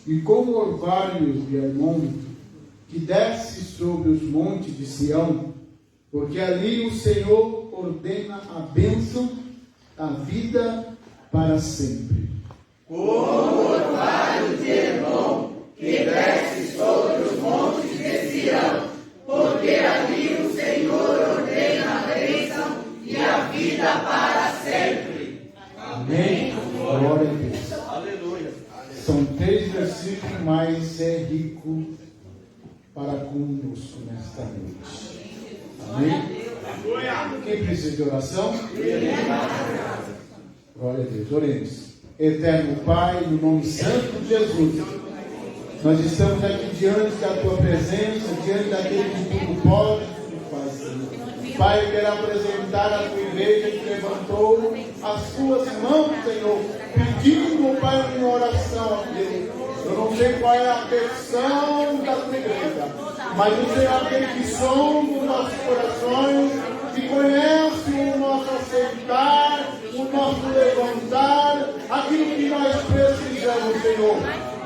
e como orvalhos de Hermon, que desce sobre os montes de Sião, porque ali o Senhor ordena a bênção, a vida para sempre. Como o orvalho de Hermon, que desce sobre os montes de Sião, porque ali o Senhor ordena a bênção e a vida para sempre. Amém. Glória a Deus. Aleluia. São 3 versículos, mas é rico para conosco nesta noite. Amém? Quem precisa de oração? Glória a Deus. Oremos. Eterno Pai, no nome santo de Jesus, nós estamos aqui diante da Tua presença, diante daquele que tudo pode, tudo faz, Senhor. Pai, eu quero apresentar a Tua igreja que levantou as Tuas mãos, Senhor, pedindo, Pai, uma oração a Deus. Eu não sei qual é a petição da Tua igreja, mas o Senhor é aquele que sonda os nossos corações, que conhece o nosso aceitar, o nosso levantar, aquilo que nós precisamos, Senhor.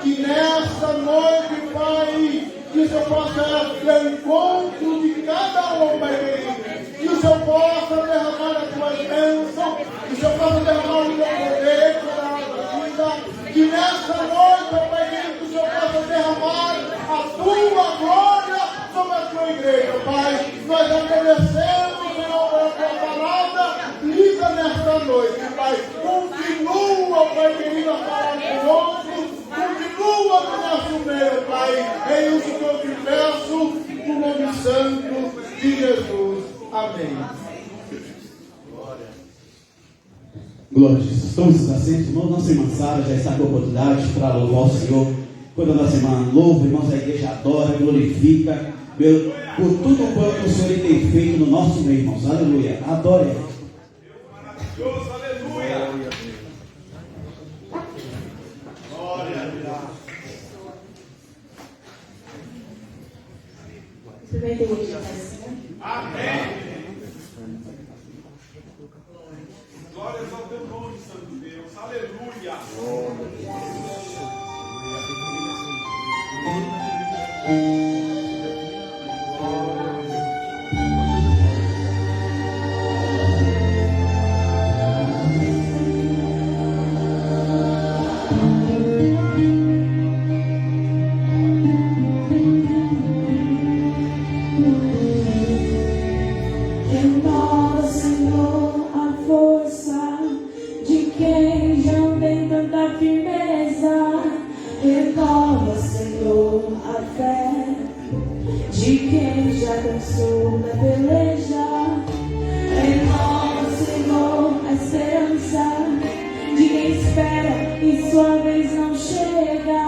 Que nesta noite, Pai, que o Senhor possa ter o encontro de cada um, Pai querido. Que o Senhor possa derramar a Tua bênção, que o Senhor possa derramar o Teu poder sobre a nossa vida. Que nesta noite, Pai querido, que o Senhor possa derramar a Tua glória sobre a Tua igreja, Pai. Nós agradecemos, Senhor, pela Tua palavra lida nesta noite, Pai. Continua, Pai querido, a falar conosco. Continua no nosso meio, Pai. É isso que eu te peço, no nome santo de Jesus. Amém. Glória a Jesus. Estamos assentos, irmãos. Nossa irmã Sara já está com a oportunidade para louvar o Senhor. Quando a nossa irmã louva, irmãos, a igreja adora, glorifica por tudo quanto o Senhor tem feito no nosso meio, irmãos. Aleluia. Adore. Deus, aleluia. Glória a Deus. Experimentem o que assim, né? Amém. Glórias ao Teu nome, Santo Deus. Aleluia. Renova, Senhor, a força de quem já não tem tanta firmeza. Renova, Senhor, a fé de quem já cansou da peleja. Renova, Senhor, a esperança de quem espera e sua vez não chega.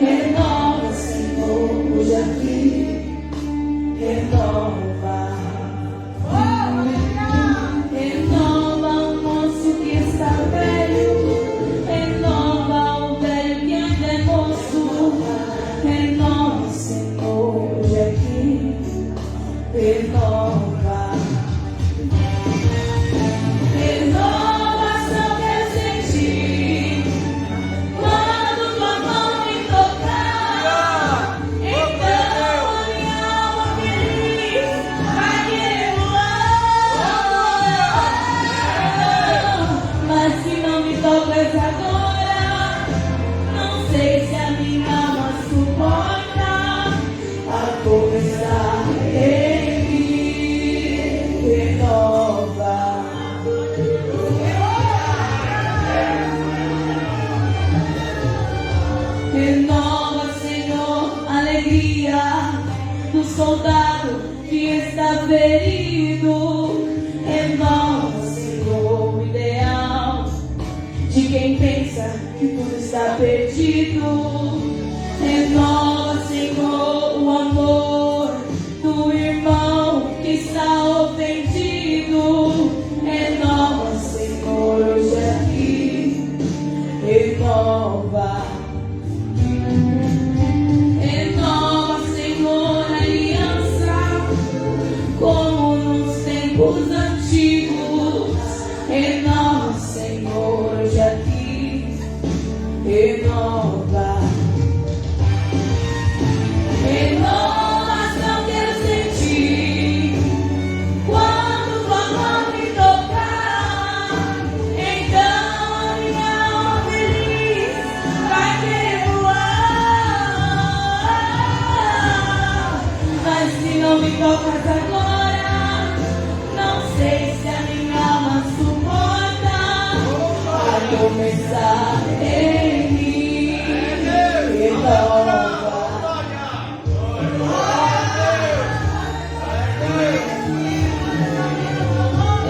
Renova, Senhor, hoje aqui. Renova. Renova o moço que está velho, renova o velho que ainda é moço. Renova, Senhor, hoje aqui. Renova. Renovação que eu senti quando tua mão me tocar. Então a minha alma feliz vai querer voar. Mas se não me tocas agora, não sei se a minha alma suporta a começar em mim. Renova. Renova, Senhor, a alegria do soldado que está ferido. Renova, Senhor, o ideal de quem pensa que tudo está perdido. Renova, Senhor, o amor do irmão que está ofendido. Renova, Senhor, hoje aqui. Renova. Renova, Senhor, a aliança como nos tempos antigos. Renova, Senhor, hoje aqui. Renova. começar em mim, renova.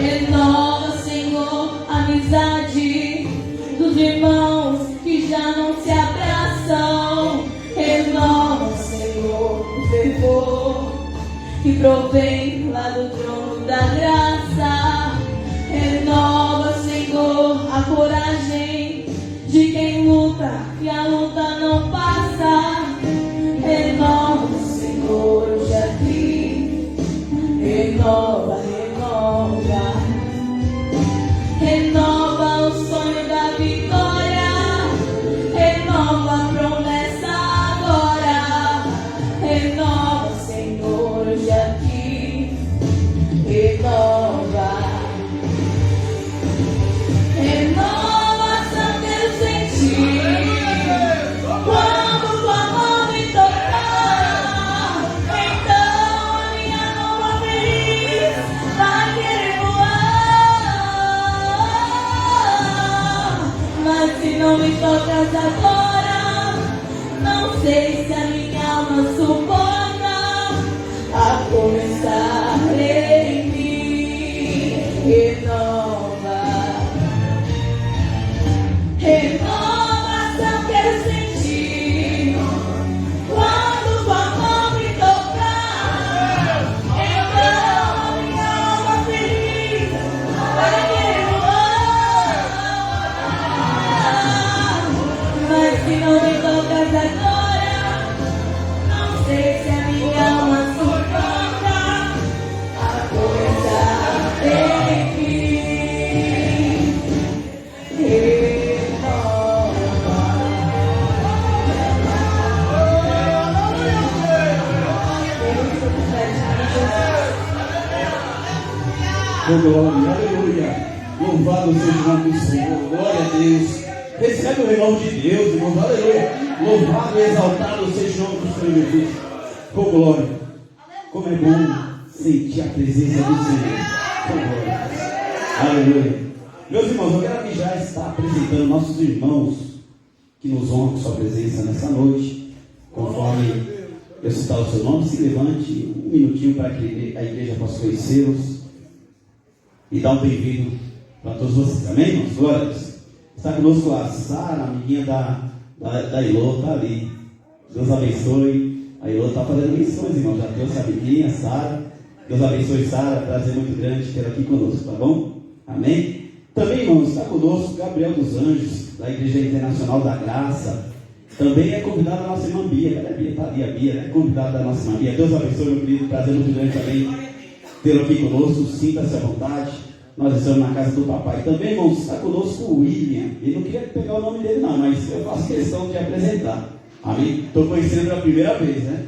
Renova, Senhor, a amizade dos irmãos que já não se abraçam. Renova, Senhor, o fervor que provém lá do trono da graça. Renova, Senhor, a coragem de quem luta e a luta não passa. Renova, Senhor, hoje aqui. Renova, renova. Renova o sonho da vitória. Renova a promessa agora. Renova, Senhor, hoje aqui. Renova. Renovação quero sentir quando tua mão me tocar. Então a minha alma feliz vai querer voar. Mas se não me tocas agora, não sei se a minha alma suporta. A começar em mim, renova. Renovação quero sentir quando tua mão me tocar. Então a minha alma feliz vai querer voar. Mas se não me tocas agora, não sei se a minha alma suporta. A começar em mim, Oh, glória, aleluia. Louvado seja o nome do Senhor. Glória a Deus. Recebe o renovo de Deus, irmão. Aleluia. Louvado e exaltado seja o nome do Senhor Jesus. Oh, glória. Como é bom sentir a presença do Senhor. Oh, glória. Aleluia. Meus irmãos, eu quero que já está apresentando nossos irmãos que nos honram com sua presença nessa noite. Conforme eu citar o seu nome, se levante um minutinho para que a igreja possa conhecê-los e dar um bem-vindo para todos vocês. Amém, irmãos? Glória a Deus. Está conosco a Sara, a amiguinha da Ilô, está ali. Deus abençoe. A Ilô está fazendo missões, irmãos. Já trouxe a amiguinha, Sara. Deus abençoe, Sara. Prazer muito grande ter aqui conosco, tá bom? Amém? Também, irmãos, está conosco Gabriel dos Anjos, da Igreja Internacional da Graça. Também é convidada a nossa irmã Bia. Cadê a Bia? Está ali a Bia, né? Convidada da nossa irmã Bia. Deus abençoe, meu querido. Prazer muito grande também tê-lo aqui conosco. Sinta-se à vontade. Nós estamos na casa do papai. Também, irmãos, está conosco o William. Ele não queria pegar o nome dele, não, mas eu faço questão de apresentar. Amém? Estou conhecendo pela primeira vez, né?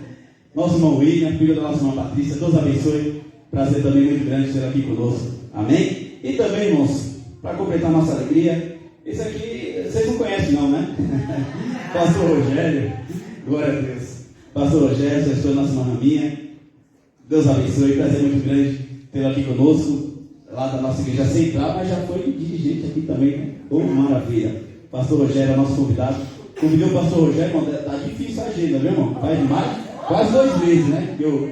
Nosso irmão William, filho da nossa irmã Patrícia. Deus abençoe. Prazer também muito grande tê-lo aqui conosco. Amém? E também, irmãos, para completar nossa alegria, esse aqui, vocês não conhecem não, né? Pastor Rogério. Glória a Deus. Pastor Rogério, já estou nossa irmã Raminha. Deus abençoe. Prazer muito grande tê-lo aqui conosco. Lá da nossa igreja central, mas já foi dirigente aqui também, né? Oh, maravilha. Pastor Rogério é nosso convidado. Convidei o pastor Rogério, irmão, tá difícil a agenda, viu, irmão? Faz demais, quase 2 meses, né? Que eu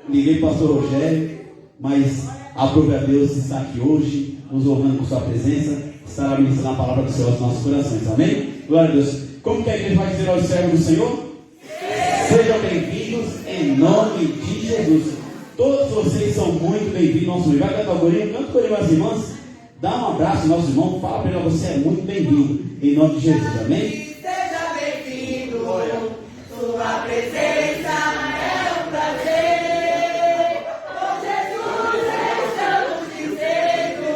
liguei para o pastor Rogério, mas aprove a Deus estar aqui hoje, nos honrando com sua presença, estará ministrando a palavra do Senhor aos nossos corações, amém? Glória a Deus. Como que a igreja vai dizer aos servos do Senhor? Sejam bem-vindos em nome de Jesus. Todos vocês são muito bem-vindos ao nosso lugar. Vai cantar o corinho, canta o corinho às irmãs. Dá um abraço ao nosso irmão, fala para ele, você é muito bem-vindo. Em nome de Jesus, amém? Seja bem-vindo, sua presença é um prazer. Com Jesus estamos dizendo,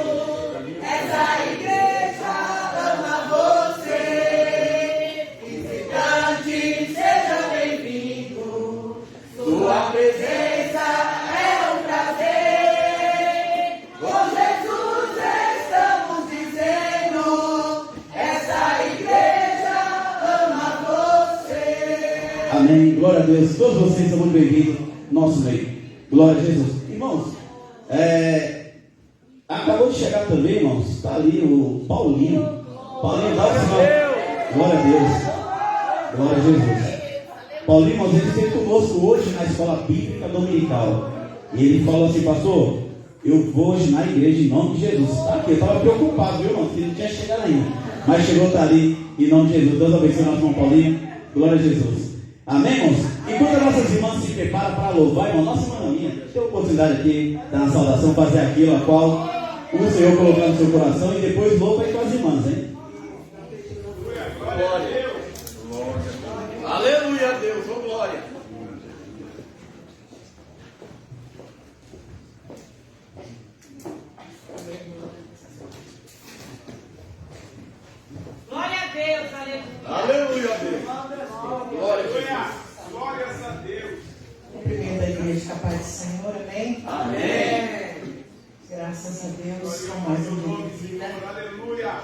essa igreja ama você. Visitante, seja bem-vindo, sua presença. Amém, glória a Deus, todos vocês são muito bem-vindos ao nosso meio, glória a Jesus. Irmãos, acabou de chegar também, irmãos, está ali o Paulinho, Paulinho, dá o sinal. Glória a Deus. Glória a Jesus. Paulinho, irmãos, ele esteve conosco hoje na escola bíblica dominical. E ele falou assim, pastor, eu vou hoje na igreja em nome de Jesus. Está aqui, eu estava preocupado, viu, irmão? Que ele não tinha chegado ainda. Mas chegou, está ali, em nome de Jesus. Deus abençoe nosso irmão Paulinho. Glória a Jesus. Amém, irmãos? Enquanto as nossas irmãs se preparam para louvar, irmão, nossa irmã minha tem a oportunidade aqui, dar uma saudação, fazer aquilo a qual o Senhor colocou no seu coração e depois louva aí com as irmãs, hein? Glória a Deus. Aleluia a Deus, oh glória. Glória a Deus, aleluia. Aleluia a Deus. Glória a Deus. Glórias a Deus. Cumprimento a igreja com a paz do Senhor, amém? Amém. Graças a Deus por mais um dia de vida Aleluia.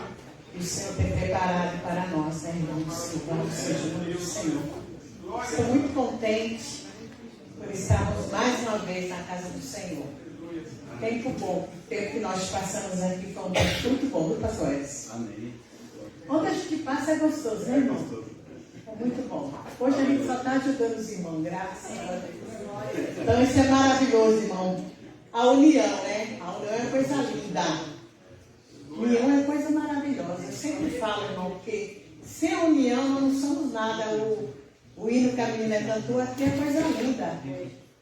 que o Senhor tem preparado para nós, né, irmãos? Louvado seja o nome do Senhor. Estou muito contente por estarmos mais uma vez na casa do Senhor. Tempo bom, o tempo que nós passamos aqui foi um tempo muito bom, viu, pastores? Amém. Onde a gente passa é gostoso, né, irmão? É muito bom. Hoje a gente só está ajudando os irmãos, graças a Deus. Então isso é maravilhoso, irmão. A união, né? A união é coisa linda. União é coisa maravilhosa. Eu sempre falo, irmão, porque sem a união nós não somos nada. O hino que a menina cantou aqui é coisa linda.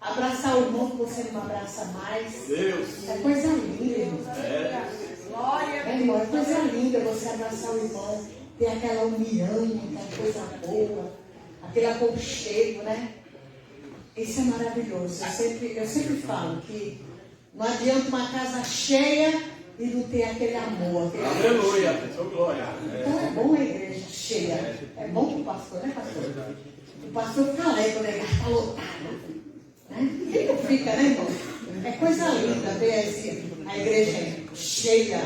Abraçar o irmão que você não abraça mais. Deus. É coisa linda, irmão. Irmão, é coisa linda você abraçar o irmão, ter aquela união, aquela coisa boa, aquele aconchego, né? Isso é maravilhoso. Eu sempre falo que não adianta uma casa cheia e não ter aquele amor. Aleluia. Oh glória. Então é bom a igreja cheia. É bom para o pastor, né, pastor? O pastor fica alegre, né? Está lotado. Né? Quem não fica, né, irmão? É coisa linda ver assim, a igreja cheia.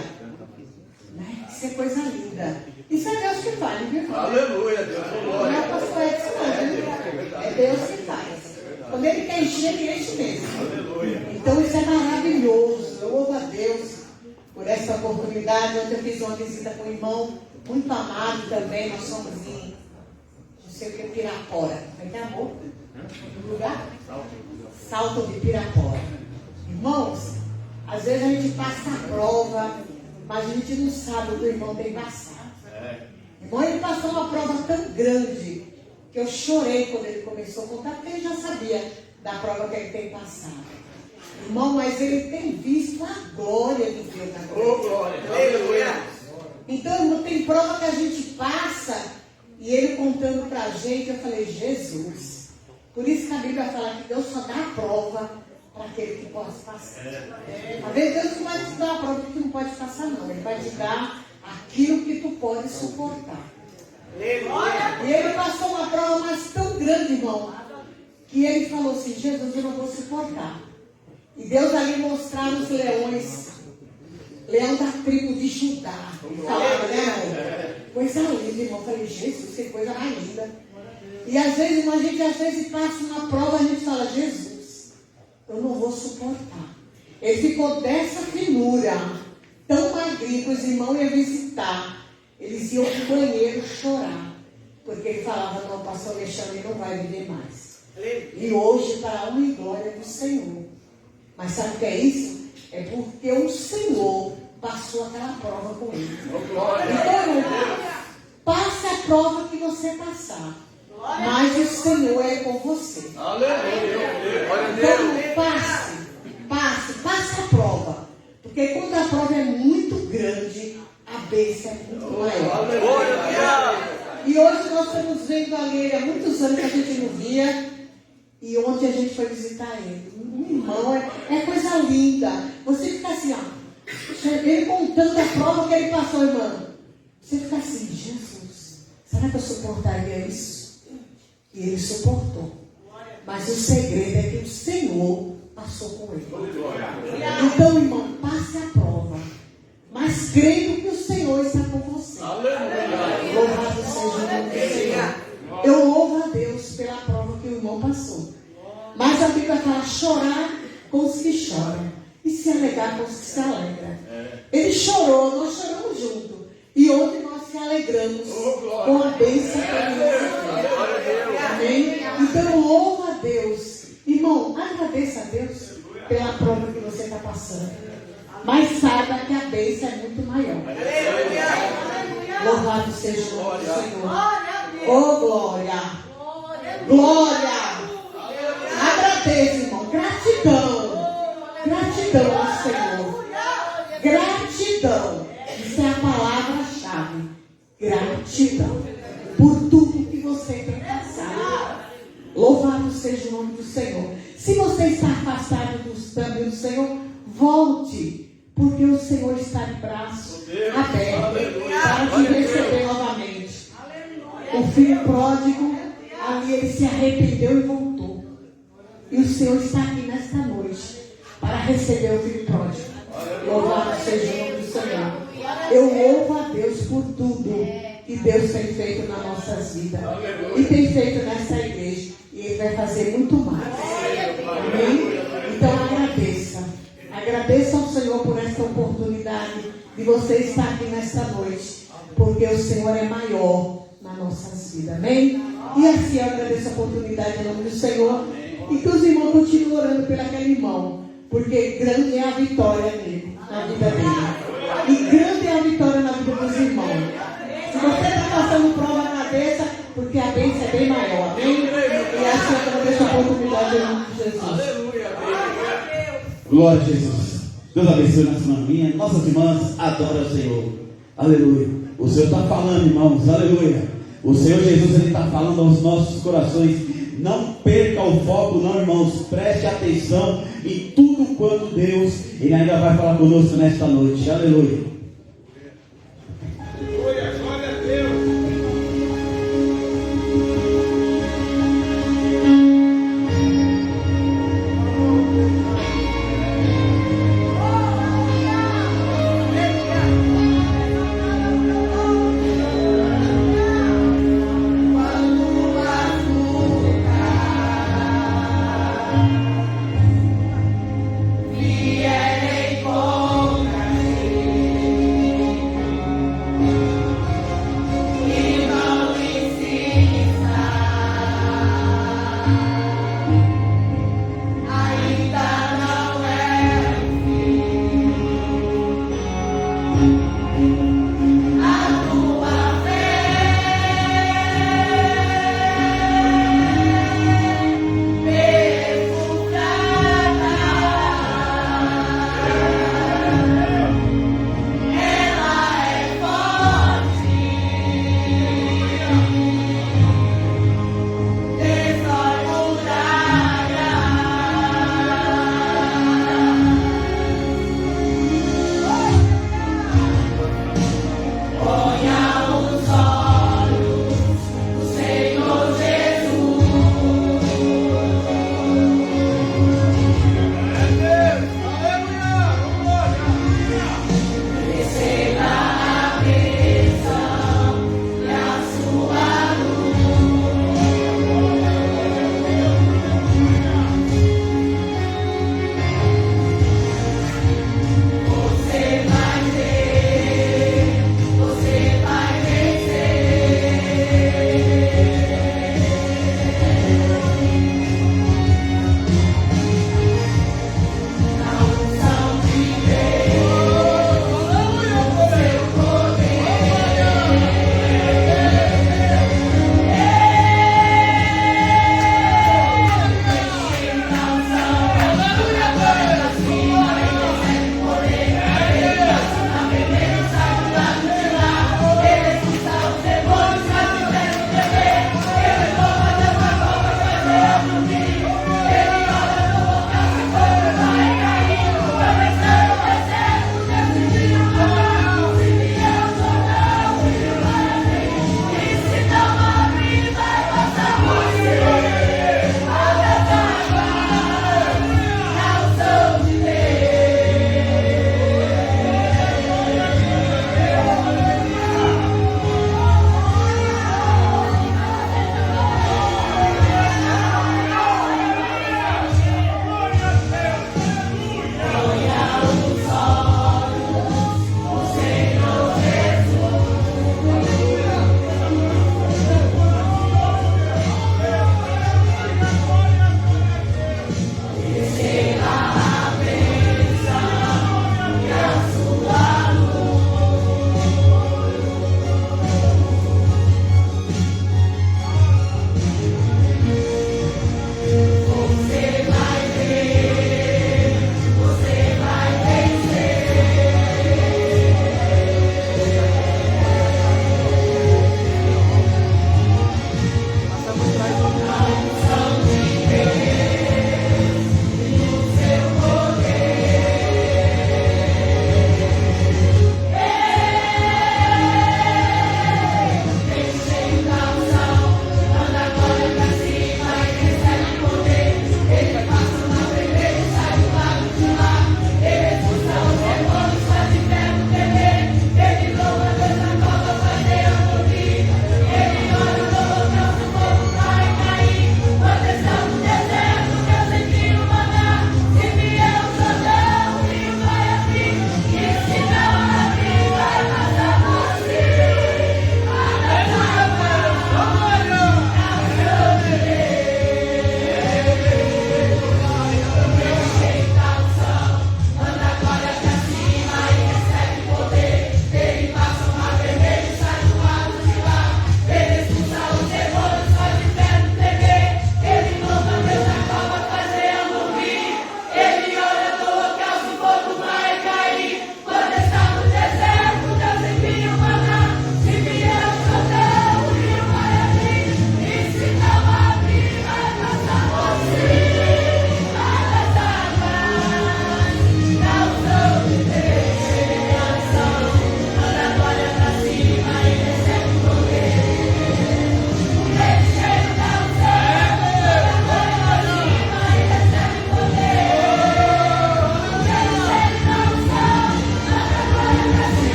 Né? Isso é coisa linda. Isso é Deus que faz, viu? Aleluia, Deus. Oh Não glória. é o pastor Edson, não, viu? É Deus que faz. Quando ele quer encher, ele enche mesmo. Aleluia. Então isso é maravilhoso. Eu louvo a Deus por essa oportunidade. Ontem eu fiz uma visita com um irmão muito amado também. Nós somos em, não sei o que, Pirapora. Como é que é, amor? No lugar? Salto de Pirapora. Irmãos, às vezes a gente passa a prova, mas a gente não sabe o que o irmão tem passado. Irmão, ele passou uma prova tão grande que eu chorei quando ele começou a contar, porque ele já sabia da prova que ele tem passado. Irmão, mas ele tem visto a glória de Deus na Oh glória. Aleluia. Então, irmão, tem prova que a gente passa e ele contando pra gente, eu falei, Jesus. Por isso que a Bíblia fala que Deus só dá a prova para aquele que pode passar. Às vezes Deus não vai te dar a prova que tu não pode passar, não. Ele vai te dar aquilo que tu pode suportar. E ele passou uma prova mais tão grande, irmão, que ele falou assim, Jesus, eu não vou suportar. E Deus ali mostrava os leões, leão da tribo de Judá. Ele falava, né, irmão? Coisa linda, irmão. Eu falei, Jesus, que coisa mais linda. E às vezes, irmão, a gente às vezes passa uma prova e a gente fala, Jesus, eu não vou suportar. Ele ficou dessa finura, tão magrinho, que os irmãos iam visitar. Eles iam para o banheiro chorar. Porque ele falava, não, pastor Alexandre não vai viver mais. E hoje, para a honra e glória do Senhor. Mas sabe o que é isso? É porque o Senhor passou aquela prova com ele. Então, irmão, passe a prova que você passar. Mas o Senhor é com você. Aleluia. Glória a Deus. Então, passe a prova. Porque quando a prova é muito grande, a bênção é muito maior. E hoje nós estamos vendo ali, há muitos anos que a gente não via. E ontem a gente foi visitar ele. Irmão, é coisa linda. Você fica assim, ó. Ele contando a prova que ele passou, irmão. Você fica assim, Jesus, será que eu suportaria isso? E ele suportou. Mas o segredo é que o Senhor passou com ele. Então, irmão, passe a prova. Mas crendo que o Senhor está com você. Louvado seja o nome do Senhor. Eu louvo a Deus pela prova que o irmão passou. Mas a Bíblia fala chorar com os que choram e se alegrar com os que se alegram. Ele chorou, nós choramos juntos. E ontem nós alegramos com a bênção que ele recebeu. Amém? Então louva a Deus. Irmão, agradeça a Deus pela prova que você está passando. Mas saiba que a bênção é muito maior. Louvado seja o nome do Senhor. Oh, glória! Glória! Agradeça, irmão. Gratidão. Gratidão ao Senhor. Gratidão. Isso é a palavra-chave. Gratidão. Por tudo que você tem passado. Louvado seja o nome do Senhor. Se você está afastado dos caminhos do Senhor, volte. Porque o Senhor está de braço aberto para te receber novamente. O filho pródigo, ali ele se arrependeu e voltou. E o Senhor está aqui nesta noite para receber o filho pródigo. Louvado seja o nome do Senhor. Eu louvo a Deus por tudo que Deus tem feito nas nossas vidas. E tem feito nessa igreja. E Ele vai fazer muito mais. Amém? Então agradeça. Agradeça ao Senhor por esta oportunidade de você estar aqui nesta noite. Porque o Senhor é maior nas nossas vidas. Amém? E assim eu agradeço a oportunidade em nome do Senhor. E que os irmãos continuem orando por aquele irmão. Porque grande é a vitória dele, na vida dele. E grande é a vitória na vida dos irmãos. Se você está passando prova na cabeça, porque a bênção é bem maior. Amém? E assim eu agradeço a oportunidade em nome de Jesus. Glória a Jesus. Deus abençoe nossa irmã. Nossas irmãs adoram o Senhor. Aleluia. O Senhor está falando, irmãos. Aleluia. O Senhor Jesus, Ele está falando aos nossos corações. Não perca o foco, não, irmãos. Preste atenção em tudo quanto Deus, Ele ainda vai falar conosco nesta noite. Aleluia. Glória a Deus. Vierem contra ti.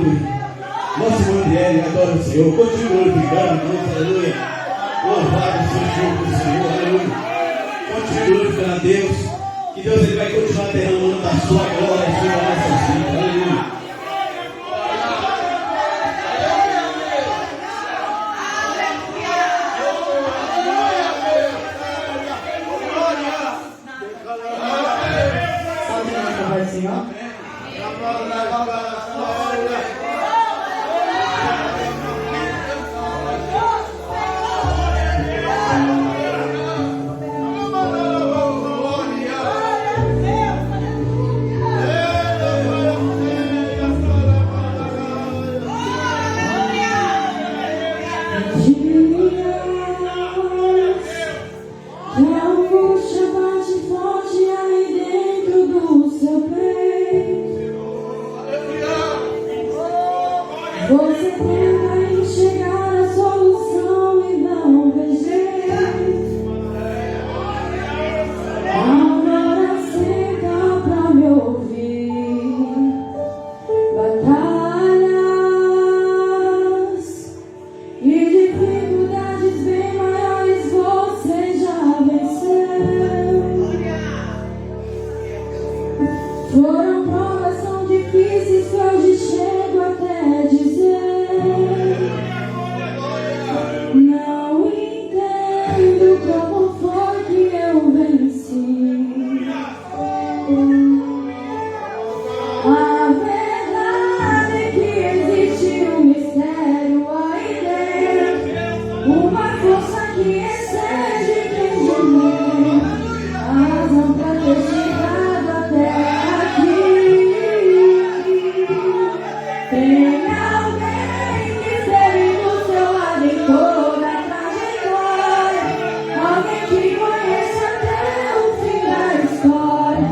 aleluia. Nossa irmã Adriele, adora o Senhor. Continue glorificando, irmãos, aleluia. Louvado seja o nome do Senhor, aleluia. Continue glorificando a Deus. Que Deus ele vai continuar derramando da sua glória sobre a nossa vida, aleluia. Senhor. Você tenta enxergar a solução e não vê jeito. Agora senta pra me ouvir. Batalhas e dificuldades bem maiores você já venceu. Foram provas tão difíceis que hoje chego até dizer. Não entendo como foi que eu venci. A verdade é que existe um mistério aí dentro, uma força que excede quem de mim, a razão pra ter chegado até aqui. Tem alguém que esteve do seu lado em toda a trajetória, alguém que conhece até o fim da história.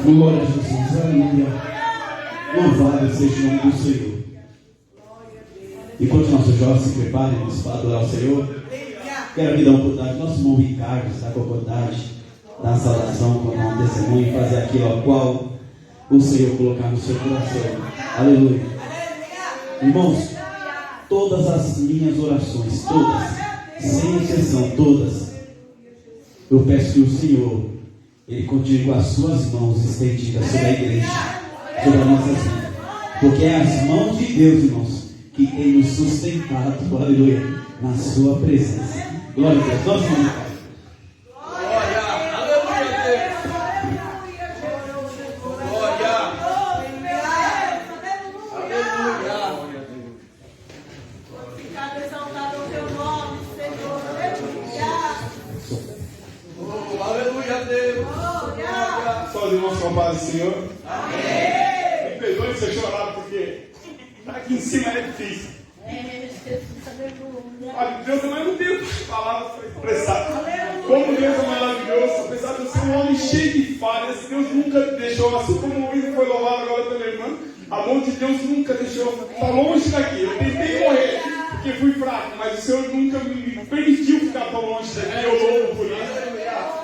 Glória a Jesus, aleluia. Louvado seja o nome do Senhor. Enquanto nossos jovens se preparem para adorar o Senhor, quero aqui dar uma oportunidade. Nosso irmão Ricardo está com a oportunidade de dar a saudação, contar um testemunho e fazer aquilo ao qual o Senhor colocar no seu coração. Aleluia. Irmãos, todas as minhas orações, todas, sem exceção, todas, eu peço que o Senhor, Ele continue com as suas mãos estendidas sobre a igreja, sobre as nossas vidas. Porque é as mãos de Deus, irmãos, que tem nos sustentado, aleluia, na sua presença. Glória a Deus. Nosso irmão Pai. Só os irmãos com a paz do Senhor. Amém. Me perdoe se eu chorar, porque aqui em cima é difícil. Olha, Deus também não tem palavras para expressar. Como Deus é maravilhoso, apesar de eu ser um homem cheio de falhas, Deus nunca deixou, assim como o Luiz foi louvado agora pela irmã, a mão de Deus nunca deixou, está longe daqui. Eu tentei morrer, porque fui fraco, mas o Senhor nunca me permitiu ficar tão longe daqui. Eu louvo por isso.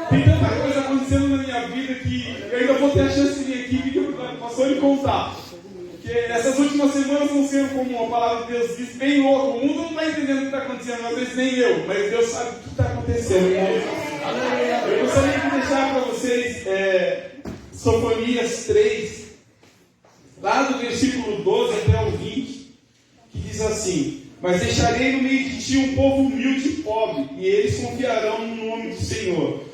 Tem tanta coisa acontecendo na minha vida que eu ainda vou ter a chance de vir aqui e pedir para o pastor lhe contar. Porque essas últimas semanas estão sendo, como a palavra de Deus diz, bem louco. O mundo não está entendendo o que está acontecendo, às vezes nem eu, mas Deus sabe o que está acontecendo. Eu gostaria de deixar para vocês Sofonias 3, lá do versículo 12 até o 20, que diz assim: mas deixarei no meio de ti um povo humilde e pobre, e eles confiarão no nome do Senhor.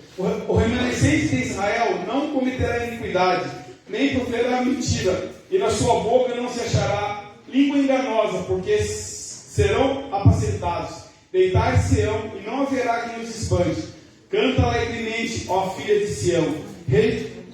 O remanescente de Israel não cometerá iniquidade, nem proferirá mentira, e na sua boca não se achará língua enganosa, porque serão apacentados, deitar-se-ão, e não haverá quem os espante. Canta alegremente, ó filha de Sião,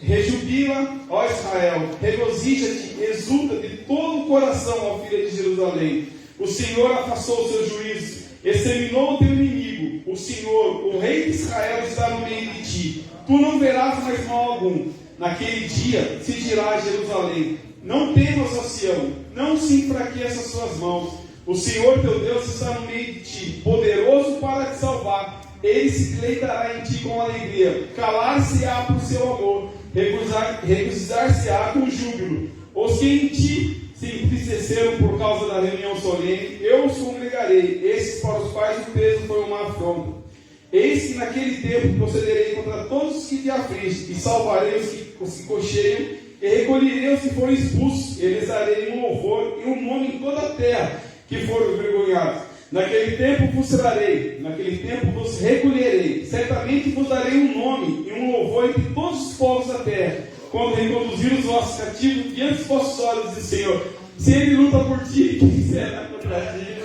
rejubila, ó Israel, regozija-te, exulta de todo o coração, ó filha de Jerusalém. O Senhor afastou os seus juízos, exterminou o teu inimigo. O Senhor, o Rei de Israel, está no meio de ti. Tu não verás mais mal algum. Naquele dia se dirá a Jerusalém: não temas, ó Sião, não se enfraqueça as suas mãos. O Senhor teu Deus está no meio de ti, poderoso para te salvar. Ele se deleitará em ti com alegria, calar-se-á por seu amor, regozijar-se-á com júbilo. Os que em ti se entristeceram por causa da reunião solene, eu os congregarei. Esses para os quais o peso foi uma afronta. Eis que naquele tempo procederei contra todos os que te afligem, e salvarei os que cocheiam, e recolherei os que foram expulsos, e lhes darei um louvor e um nome em toda a terra, que foram envergonhados. Naquele tempo vos trarei, naquele tempo vos recolherei, certamente vos darei um nome e um louvor entre todos os povos da terra, quando reconduzir os vossos cativos diante dos vossos olhos, diz o Senhor. Se Ele luta por ti, quem será contra ti?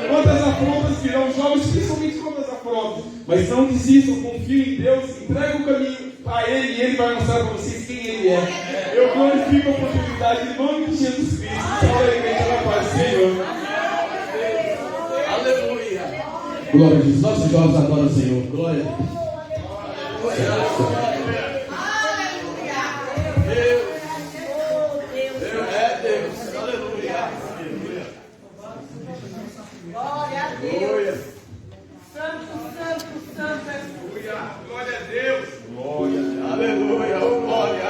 Quantas afrontas virão, jovens, principalmente quantas afrontas, mas não desistam, confiem em Deus, entregue o caminho a Ele e Ele vai mostrar para vocês quem Ele é. Eu glorifico a oportunidade em nome de Jesus Cristo. Salve a igreja da paz do Senhor. Aleluia. Glória a Jesus. Nossos jovens adoram o Senhor. Glória a Deus. Glória a Deus. Santo, santo, santo. Aleluia. Glória a Deus. Glória. Aleluia. Glória.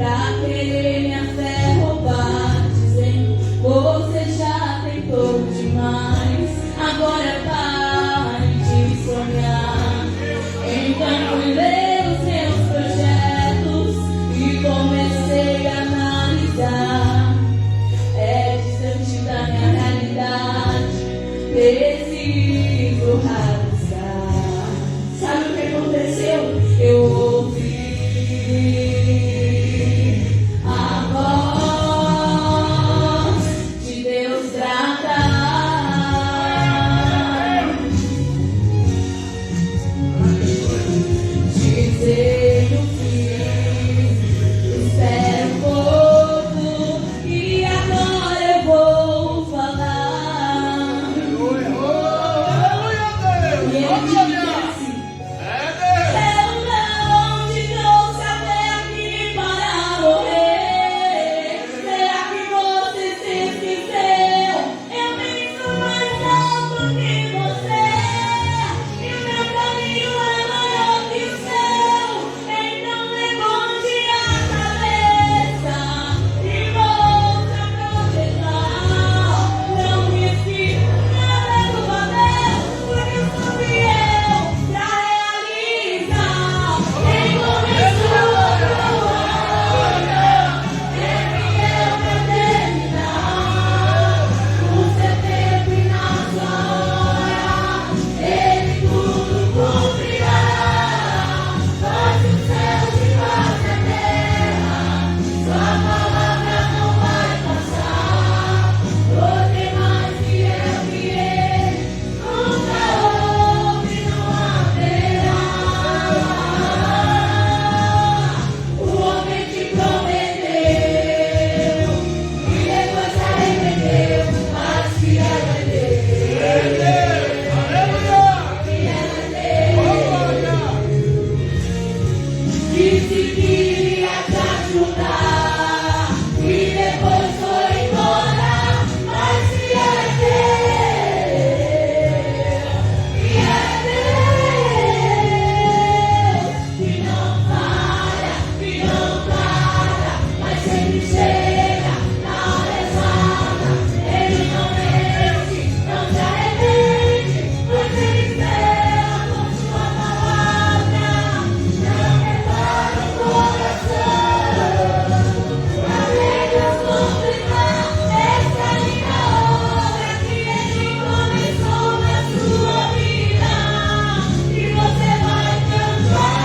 pra querer minha fé roubar, dizendo: você já tentou demais, agora pare de sonhar. Então fui ler os meus projetos e comecei a analisar. É distante da minha realidade, preciso realizar. Sabe o que aconteceu? Eu ouvi a voz de Deus tratar, dizendo que espera um pouco e agora eu vou falar. E ele disse assim: eu não te trouxe até aqui para morrer. Será que você se esqueceu? Eu penso mais alto que você, e o meu caminho é maior que o seu. Então levante a cabeça e volta a profetizar. Não me esquive, nada do papel, porque eu sou fiel pra realizar. Quem começou a obra é fiel pra terminar. No seu tempo e na sua hora, Ele tudo cumprirá. Faz os céus e faz a terra, sua palavra não vai passar. Porque mais fiel que Ele nunca houve, não haverá. O homem te prometeu e depois se arrependeu, mas fiel é Deus. Disse que iria te ajudar e depois foi embora, mas fiel é Deus, que não falha, mas sempre chega na hora exata. Ele não mente, não se arrepende, pois Ele espera com sua palavra. Não prepara o coração pra Deus completar essa linda obra que Ele começou na sua vida, e você vai cantar.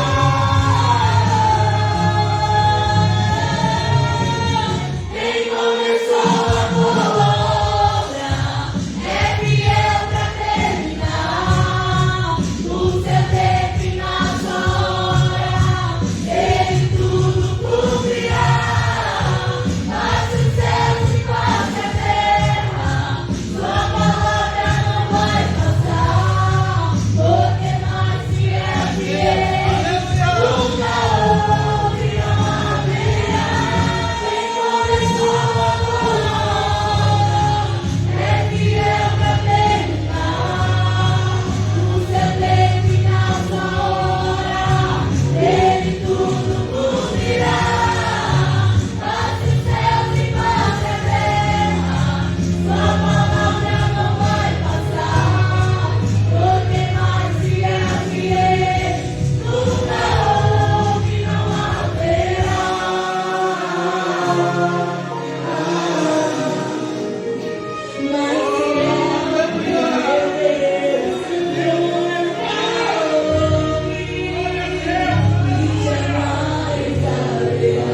Quem começou a boa obra é fiel pra terminar. No seu tempo e na sua hora, Ele tudo cumprirá. Faz os céus e faz a terra, sua palavra não vai passar. Porque mais fiel que Ele nunca houve, não haverá. Quem começou a boa obra é fiel pra terminar. No seu tempo e na sua hora, Ele tudo cumprirá. Faz os céus e faz a terra, sua palavra não vai passar. Porque mais fiel que Ele nunca houve, não haverá. Mais fiel que Deus, nunca houve e jamais haverá.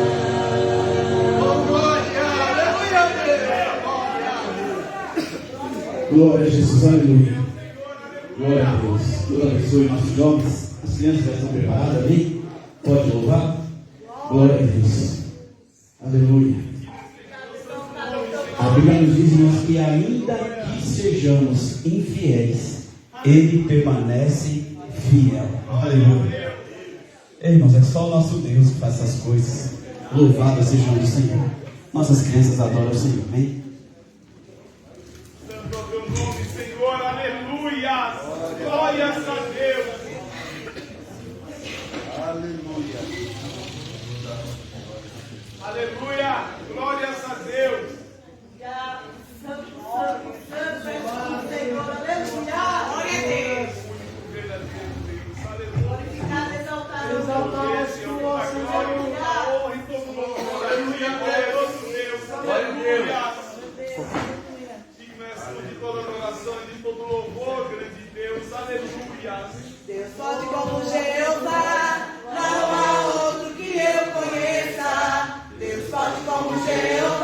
Glória a Jesus, aleluia. Glória a Deus. Deus abençoe nossos jovens. As crianças já estão preparadas ali. Pode louvar. Glória a Deus. Aleluia. A Bíblia nos diz, irmãos, que ainda que sejamos infiéis, Ele permanece fiel. Aleluia. Irmãos, é só o nosso Deus que faz essas coisas. Louvado seja o nome do Senhor. Nossas crianças adoram o Senhor, amém? Santo é o teu nome, Senhor, aleluia. Glórias a Deus. Aleluia. Aleluia. Glórias a Deus. Santo, santo, santo é o Senhor. Aleluia. Glória a Deus. Muito verdadeiro Deus. Aleluia. Glorificado, exaltado. Exaltado, Senhor. A glória, a honra e todo louvor. Aleluia. Glorioso Deus. Aleluia. Digno és tu de toda adoração e de todo louvor, grande Deus. Aleluia. Deus pode como Jeová, não há outro que eu conheça. Deus pode como Jeová.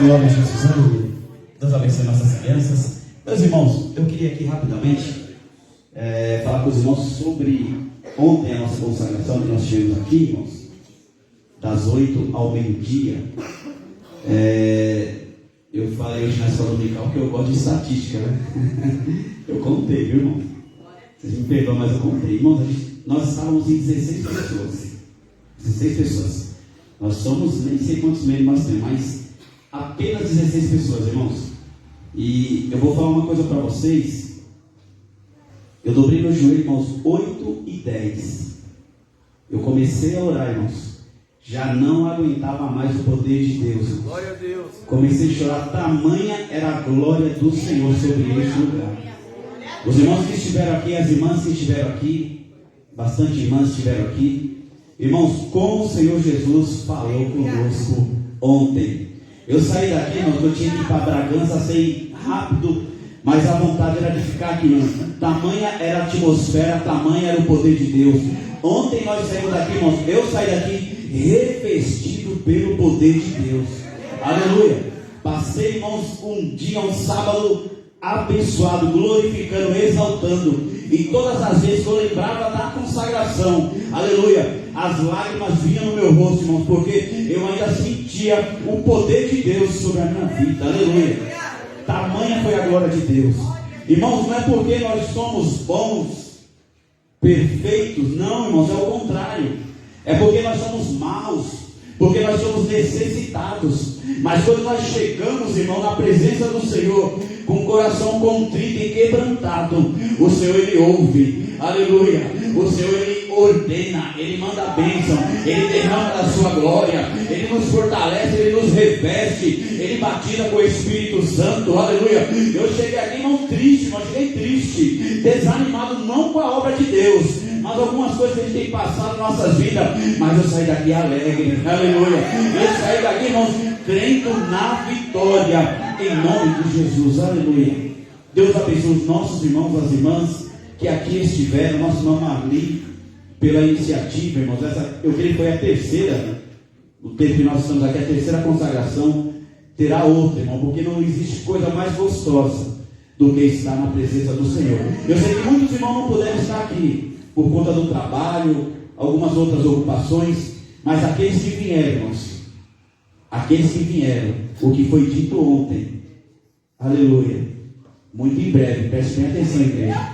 Glória a Jesus, aleluia. Deus abençoe nossas crianças. Meus irmãos, eu queria aqui rapidamente falar com os irmãos sobre ontem a nossa consagração que nós tivemos aqui, irmãos, das 8 ao meio-dia. Eu falei hoje na escola dominical que eu gosto de estatística, né? Eu contei, viu, irmão? Vocês me perdoam, mas eu contei. Irmãos, nós estávamos em 16 pessoas. 16 pessoas. Nós somos, nem sei quantos membros nós temos, mas apenas 16 pessoas, irmãos. E eu vou falar uma coisa para vocês. Eu dobrei meu joelho, irmãos, 8 e 10. Eu comecei a orar, irmãos. Já não aguentava mais o poder de Deus. Glória a Deus. Comecei a chorar, tamanha era a glória do Senhor sobre este lugar. Os irmãos que estiveram aqui, as irmãs que estiveram aqui, bastante irmãs estiveram aqui. Irmãos, como o Senhor Jesus falou conosco ontem. Eu saí daqui, irmãos, eu tinha que ir para Bragança, sair rápido, mas a vontade era de ficar aqui, irmãos. Tamanha era a atmosfera, tamanha era o poder de Deus. Ontem nós saímos daqui, irmãos, eu saí daqui revestido pelo poder de Deus. Aleluia. Passei, irmãos, um dia, um sábado abençoado, glorificando, exaltando. E todas as vezes que eu lembrava da consagração, aleluia, as lágrimas vinham no meu rosto, irmãos, porque eu ainda sentia o poder de Deus sobre a minha vida. Aleluia. Tamanha foi a glória de Deus. Irmãos, não é porque nós somos bons, perfeitos, não, irmãos, é o contrário. É porque nós somos maus, porque nós somos necessitados. Mas quando nós chegamos, irmão, na presença do Senhor, com o coração contrito e quebrantado, o Senhor, Ele ouve, aleluia. O Senhor, Ele ordena, Ele manda a bênção, Ele derrama da sua glória, Ele nos fortalece, Ele nos reveste, Ele batiza com o Espírito Santo, aleluia. Eu cheguei aqui, irmão, triste, mas cheguei triste, desanimado, não com a obra de Deus, mas algumas coisas que a gente tem passado na nossa vida, mas eu saí daqui alegre, aleluia. Eu saí daqui, irmãos, crendo na vitória, em nome de Jesus, aleluia. Deus abençoe os nossos irmãos, as irmãs que aqui estiveram, nosso irmão Marli, pela iniciativa, irmãos. Essa, eu creio que foi a terceira, né? O tempo que nós estamos aqui, a terceira consagração, terá outra, irmão, porque não existe coisa mais gostosa do que estar na presença do Senhor. Eu sei que muitos irmãos não puderam estar aqui, por conta do trabalho, algumas outras ocupações, mas aqueles que vieram, irmãos, aqueles que vieram, o que foi dito ontem, aleluia, muito em breve, preste bem atenção, igreja,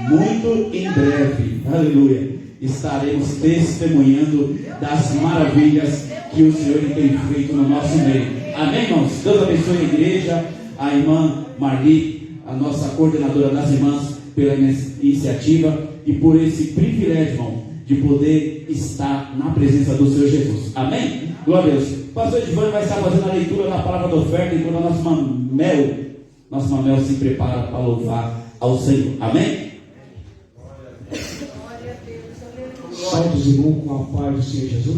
muito em breve, aleluia, estaremos testemunhando das maravilhas que o Senhor tem feito no nosso meio. Amém, irmãos? Deus abençoe a igreja, a irmã Marli, a nossa coordenadora das irmãs, pela iniciativa e por esse privilégio, irmão, de poder estar na presença do Senhor Jesus. Amém? Glória a Deus. O pastor Edvan vai estar fazendo a leitura da palavra da oferta enquanto a nossa Mel se prepara para louvar ao Senhor. Amém? Salve os irmãos com a paz do Senhor Jesus.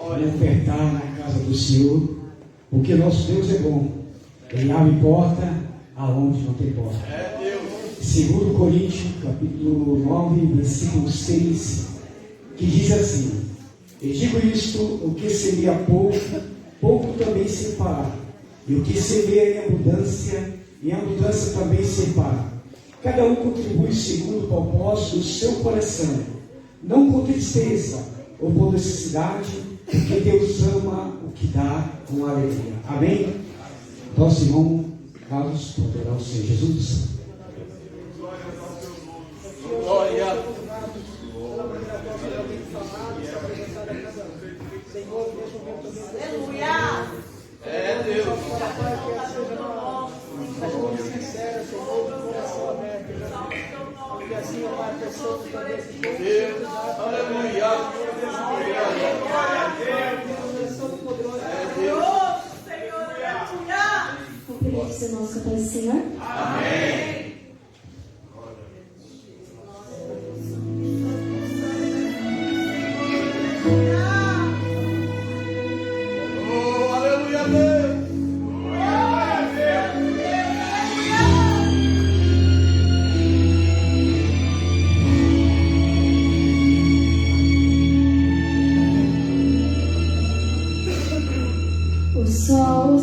Vamos ofertar na casa do Senhor, porque nosso Deus é bom. Ele abre porta aonde não tem porta. 2 Coríntios, capítulo 9, versículo 6, que diz assim: e digo isto, o que seria pouco, pouco também separa, e o que seria em abundância também separa. Cada um contribui segundo o propósito do seu coração, não com tristeza ou por necessidade, porque Deus ama o que dá com alegria. Amém? Nosso irmão Carlos, poderá o Senhor Jesus. Glória. Aleluia. É Deus. Sincera, Senhor, de coração aberto, e assim a Pai, pessoa que também se for. Deus. Aleluia. Senhor, aleluia. Vamos pedir que os irmãos cantem ao Senhor. Amém. Oh, aleluia, Deus. O sol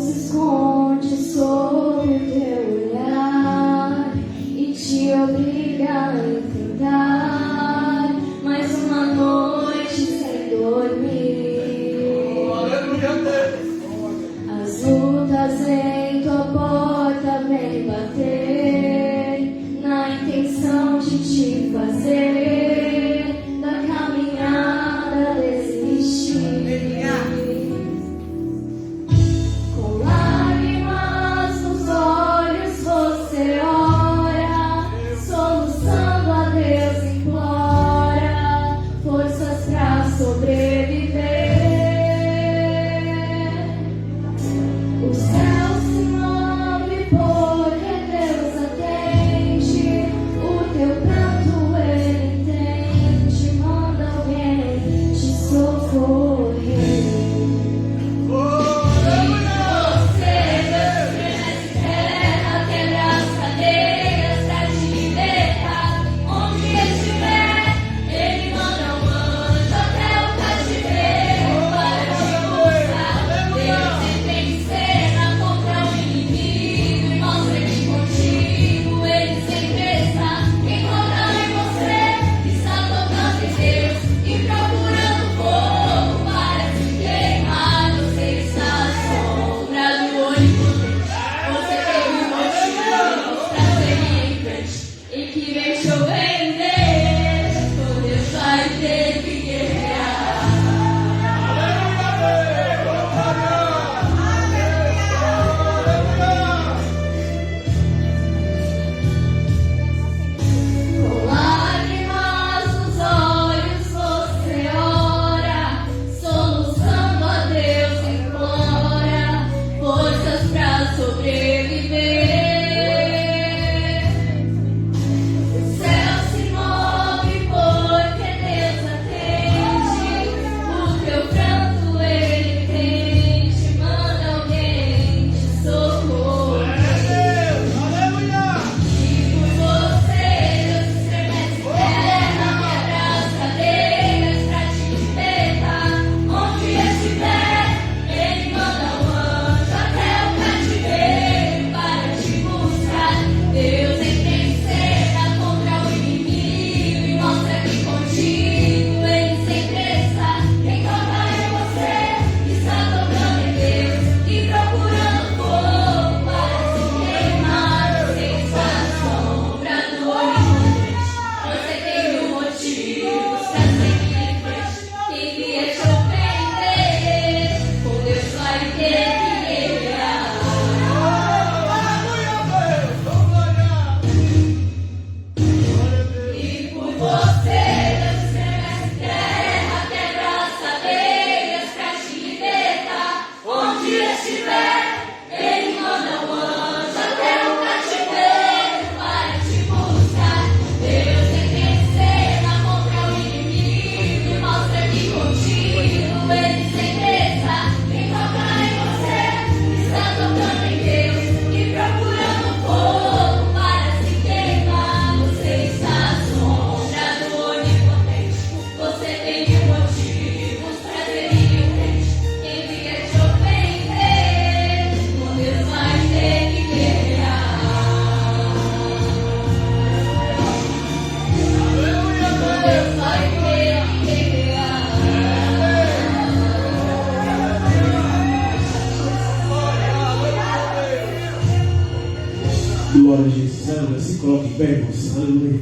pé, irmãos. Aleluia.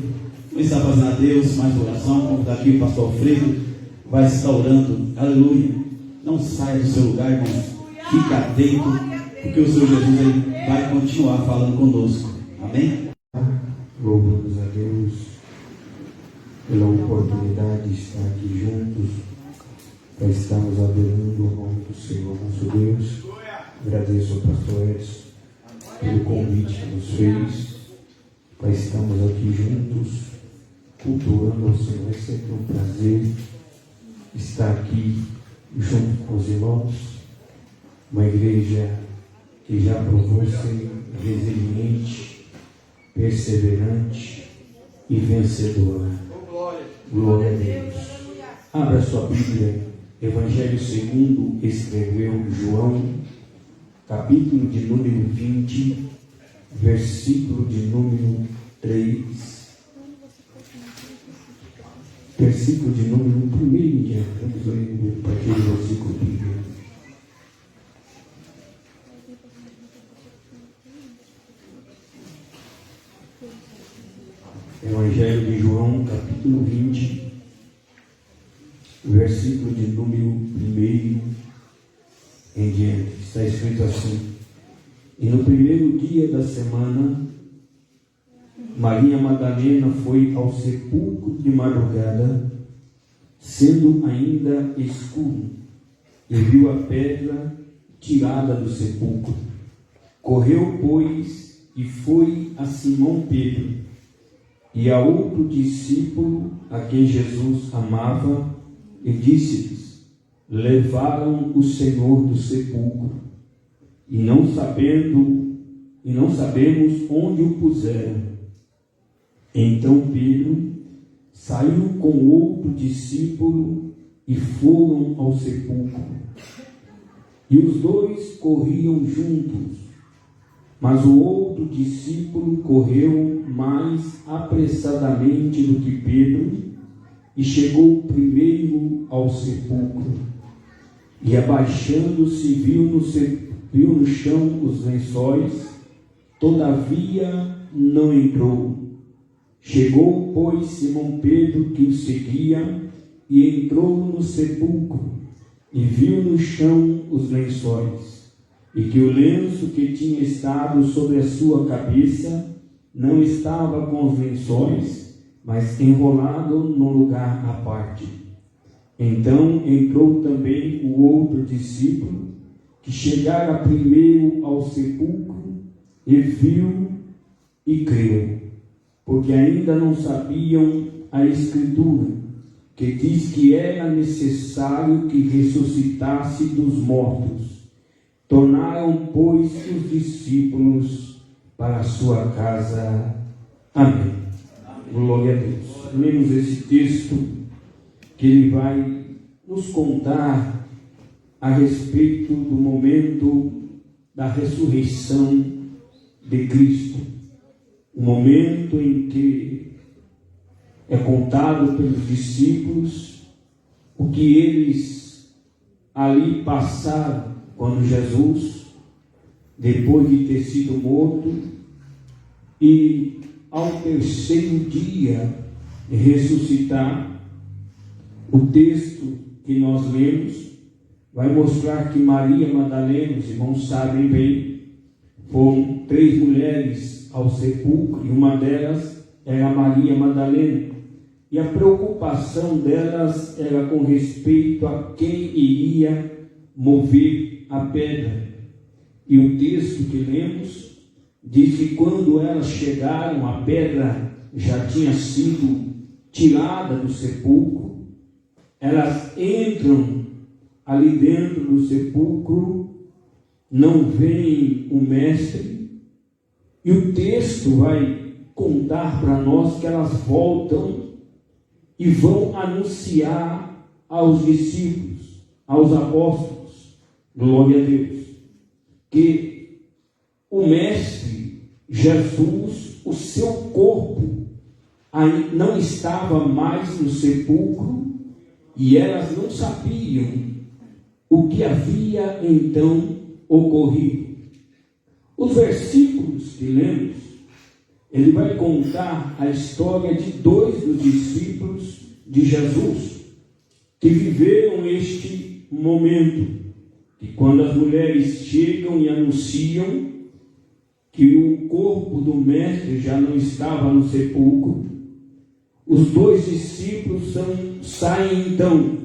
Vamos estar fazendo a Deus mais oração. Como daqui o pastor Alfredo vai estar orando. Aleluia. Não saia do seu lugar, irmãos. Fica atento, porque o Senhor Jesus ele vai continuar falando conosco. Amém? Louvamos a Deus pela oportunidade de estar aqui juntos para estarmos adorando o nome do Senhor nosso Deus. Agradeço ao pastor Edson pelo convite que nos fez para estarmos aqui juntos cultuando ao Senhor. É sempre um prazer estar aqui junto com os irmãos, uma igreja que já provou ser resiliente, perseverante e vencedora. Glória a Deus. Abra sua Bíblia, Evangelho segundo escreveu João, capítulo de número 20, versículo de número 3, versículo de número 1 em diante. Vamos ler para aquele versículo primeiro. Evangelho de João, capítulo 20, versículo de número 1 em diante. Está escrito assim: E no primeiro dia da semana, Maria Madalena foi ao sepulcro de madrugada, sendo ainda escuro, e viu a pedra tirada do sepulcro. Correu, pois, e foi a Simão Pedro e a outro discípulo a quem Jesus amava, e disse-lhes: Levaram o Senhor do sepulcro, e não sabemos onde o puseram. Então Pedro saiu com outro discípulo e foram ao sepulcro. E os dois corriam juntos, mas o outro discípulo correu mais apressadamente do que Pedro e chegou primeiro ao sepulcro. E abaixando-se viu no chão os lençóis, todavia não entrou. Chegou, pois, Simão Pedro, que o seguia, e entrou no sepulcro, e viu no chão os lençóis, e que o lenço que tinha estado sobre a sua cabeça não estava com os lençóis, mas enrolado num lugar à parte. Então entrou também o outro discípulo, que chegara primeiro ao sepulcro, e viu e creu, porque ainda não sabiam a Escritura, que diz que era necessário que ressuscitasse dos mortos. Tornaram, pois, os discípulos para a sua casa. Amém. Glória a Deus. Lemos esse texto que ele vai nos contar a respeito do momento da ressurreição de Cristo. O momento em que é contado pelos discípulos o que eles ali passaram quando Jesus, depois de ter sido morto, e ao terceiro dia ressuscitar. O texto que nós lemos vai mostrar que Maria Madalena, os irmãos sabem bem, foram 3 mulheres ao sepulcro, e uma delas era Maria Madalena. E a preocupação delas era com respeito a quem iria mover a pedra. E o texto que lemos diz que quando elas chegaram, a pedra já tinha sido tirada do sepulcro. Elas entram ali dentro do sepulcro, não veem o mestre, e o texto vai contar para nós que elas voltam e vão anunciar aos discípulos, aos apóstolos, glória a Deus, que o mestre Jesus, o seu corpo não estava mais no sepulcro, e elas não sabiam o que havia então ocorrido. Os versículos que lemos, ele vai contar a história de dois dos discípulos de Jesus, que viveram este momento, que quando as mulheres chegam e anunciam que o corpo do mestre já não estava no sepulcro, os dois discípulos saem então.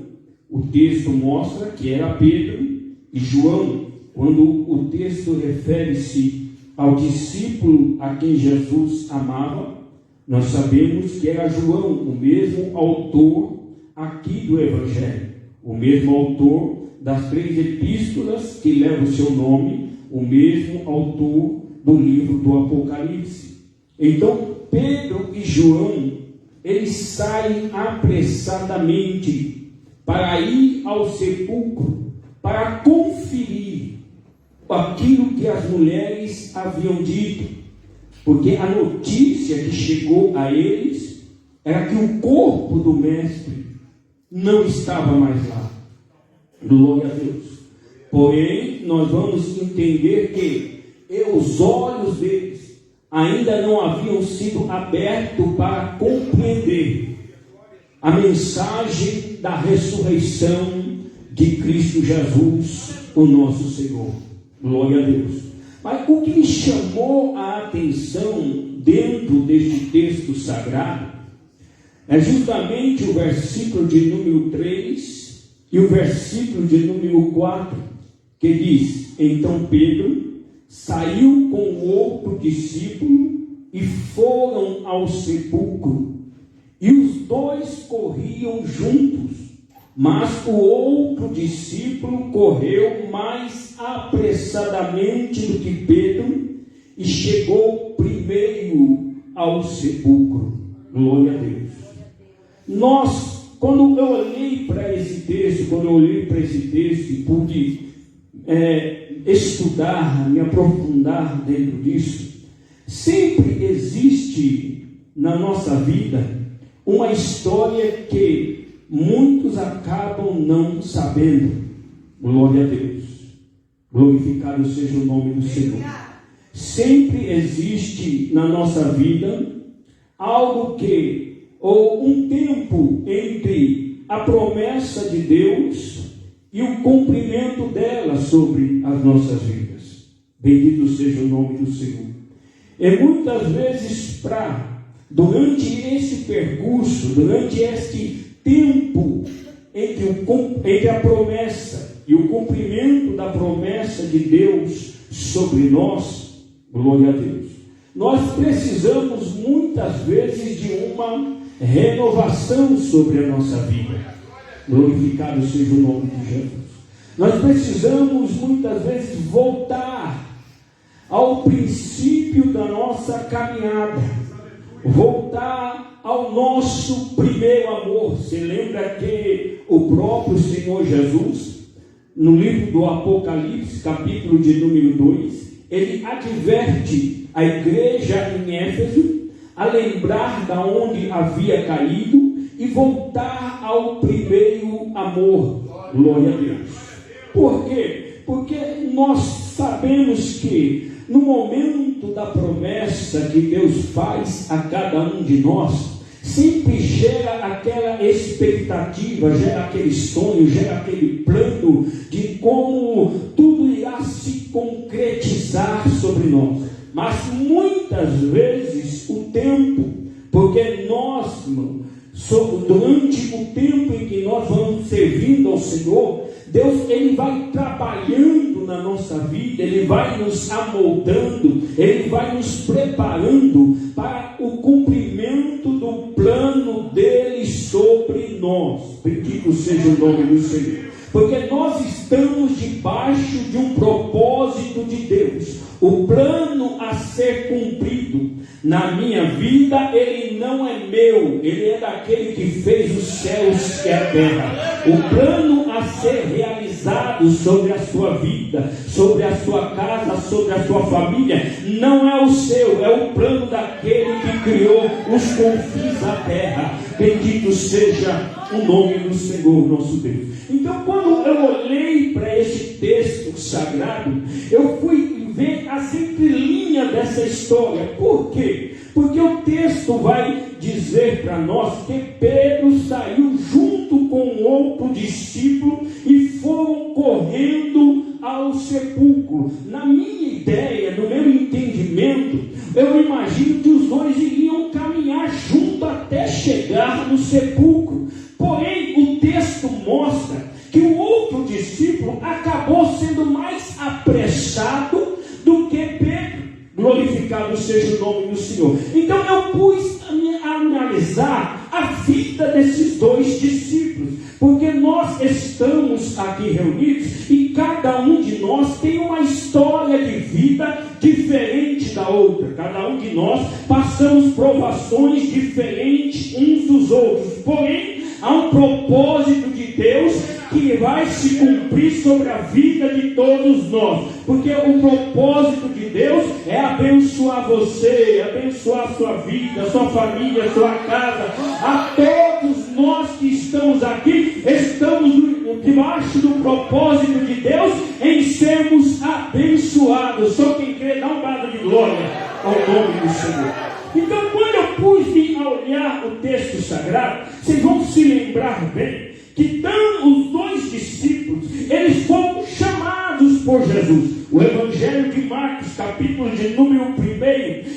O texto mostra que era Pedro e João. Quando o texto refere-se ao discípulo a quem Jesus amava, nós sabemos que era João, o mesmo autor aqui do Evangelho, o mesmo autor das 3 epístolas que levam o seu nome, o mesmo autor do livro do Apocalipse. Então, Pedro e João, eles saem apressadamente para ir ao sepulcro, para conferir aquilo que as mulheres haviam dito, porque a notícia que chegou a eles era que o corpo do mestre não estava mais lá. Glória a Deus. Porém, nós vamos entender que os olhos deles ainda não haviam sido abertos para compreender a mensagem da ressurreição de Cristo Jesus, o nosso Senhor. Glória a Deus. Mas o que me chamou a atenção dentro deste texto sagrado é justamente o versículo de número 3 e o versículo de número 4, que diz: então Pedro saiu com o outro discípulo e foram ao sepulcro, e os dois corriam juntos, mas o outro discípulo correu mais apressadamente do que Pedro e chegou primeiro ao sepulcro. Glória a Deus. Quando eu olhei para esse texto, e pude estudar, me aprofundar dentro disso, sempre existe na nossa vida uma história que muitos acabam não sabendo. Glória a Deus. Glorificado seja o nome do Senhor. Sempre existe na nossa vida algo ou um tempo entre a promessa de Deus e o cumprimento dela sobre as nossas vidas. Bendito seja o nome do Senhor. E muitas vezes durante esse percurso, durante este tempo entre a promessa e o cumprimento da promessa de Deus sobre nós, glória a Deus, nós precisamos muitas vezes de uma renovação sobre a nossa vida. Glorificado seja o nome de Jesus. Nós precisamos muitas vezes voltar ao princípio da nossa caminhada, voltar ao nosso primeiro amor. Você lembra que o próprio Senhor Jesus, no livro do Apocalipse, capítulo de número 2, ele adverte a igreja em Éfeso a lembrar da onde havia caído e voltar ao primeiro amor. Glória a Deus. Por quê? Porque nós sabemos que no momento da promessa que Deus faz a cada um de nós, sempre gera aquela expectativa, gera aquele sonho, gera aquele plano de como tudo irá se concretizar sobre nós. Mas muitas vezes o tempo, porque nós, durante o tempo em que nós vamos servindo ao Senhor, Deus, Ele vai trabalhando na nossa vida, Ele vai nos amoldando, Ele vai nos preparando para o cumprimento do plano dEle sobre nós. Bendito seja o nome do Senhor. Porque nós estamos debaixo de um propósito de Deus. O plano a ser cumprido na minha vida, ele não é meu, ele é daquele que fez os céus e a terra. O plano a ser realizado sobre a sua vida, sobre a sua casa, sobre a sua família, não é o seu, é o plano daquele que criou os confins da terra. Bendito seja o nome do Senhor nosso Deus. Então, quando eu olhei para esse texto sagrado, eu fui ver as entrelinhas dessa história. Por quê? Porque o texto vai dizer para nós que Pedro saiu junto com outro discípulo e foram correndo ao sepulcro. Na minha ideia, no meu entendimento, eu imagino que os dois iriam caminhar junto até chegar no sepulcro. Porém, o texto mostra que o outro discípulo acabou sendo mais apressado do que Pedro. Glorificado seja o nome do Senhor. Então eu pus a analisar a vida desses dois discípulos, porque nós estamos aqui reunidos e cada um de nós tem uma história de vida diferente da outra. Cada um de nós passamos provações diferentes uns dos outros. Porém, há um propósito de Deus que vai se cumprir sobre a vida de todos nós, porque o propósito de Deus é abençoar você, abençoar a sua vida, a sua família, a sua casa. A todos nós que estamos aqui, estamos debaixo do propósito de Deus em sermos abençoados. Só quem crê dá um brado de glória ao nome do Senhor. Então, quando eu pus a olhar o texto sagrado, vocês vão se lembrar bem que os dois discípulos, eles foram chamados por Jesus. O Evangelho de Marcos, capítulo de número 1,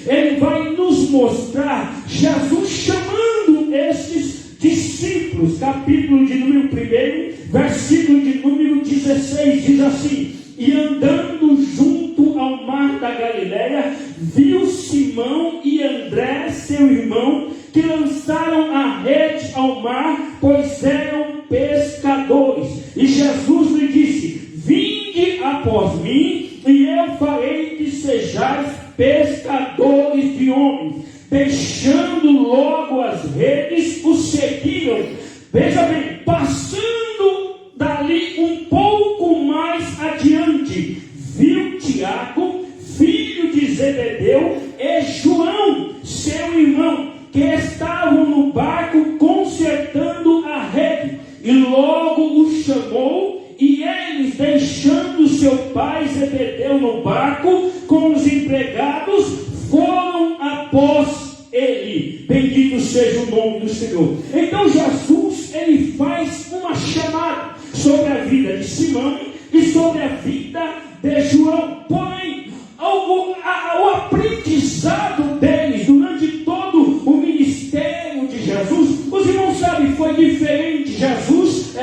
ele vai nos mostrar Jesus chamando esses discípulos. Capítulo de número 1, versículo de número 16, diz assim: e andando junto ao mar da Galileia, viu Simão e André, seu irmão, que lançaram a rede ao mar, pois eram pescadores. E Jesus lhe disse: vinde após mim, e eu farei que sejais pescadores de homens. Deixando logo as redes, o seguiram. Veja bem, passando dali um pouco mais adiante, viu Tiago, filho de Zebedeu, e João, seu irmão, que estavam no barco consertando a rede, e logo os chamou, e eles, deixando seu pai Zebedeu no barco com os empregados, foram após ele. Bendito seja o nome do Senhor. Então Jesus, ele faz uma chamada sobre a vida de Simão e sobre a vida de João. Porém, o aprendizado deles durante todo o ministério de Jesus, os irmãos sabem, foi diferente. Jesus,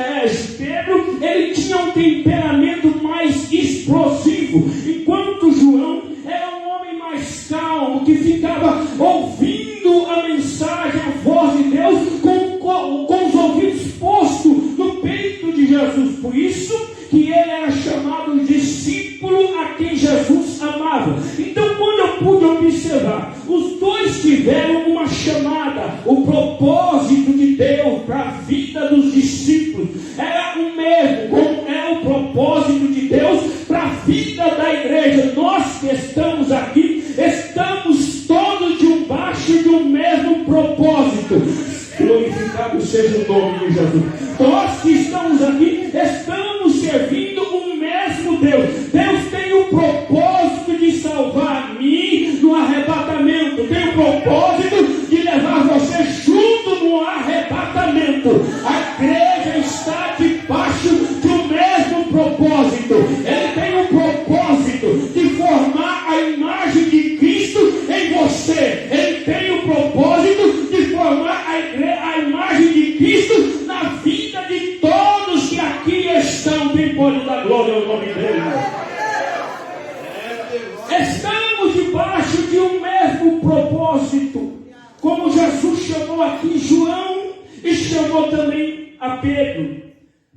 Pedro, ele tinha um temperamento mais explosivo, enquanto João era um homem mais calmo, que ficava ouvindo a mensagem, a voz de Deus, com os ouvidos postos no peito de Jesus. Por isso que ele era chamado discípulo a quem Jesus amava. Então, quando eu pude observar, os dois tiveram uma chamada. O propósito de Deus para a vida dos discípulos era o mesmo, como é o propósito de Deus para a vida da igreja. Nós que estamos aqui, estamos todos debaixo de um mesmo propósito. Glorificado seja o nome de Jesus. Nós que estamos aqui, estamos servindo o mesmo Deus. Deus tem o propósito de salvar a mim no arrebatamento. Tem o propósito de levar você junto no arrebatamento. A igreja está debaixo de um mesmo propósito. Ele tem o propósito de formar a imagem de Cristo em você. Ele tem o propósito de formar a imagem de Cristo na vida de todos que aqui estão. Quem pode dar glória ao nome dele? Estamos debaixo de um mesmo propósito. Como Jesus chamou aqui João e chamou também a Pedro,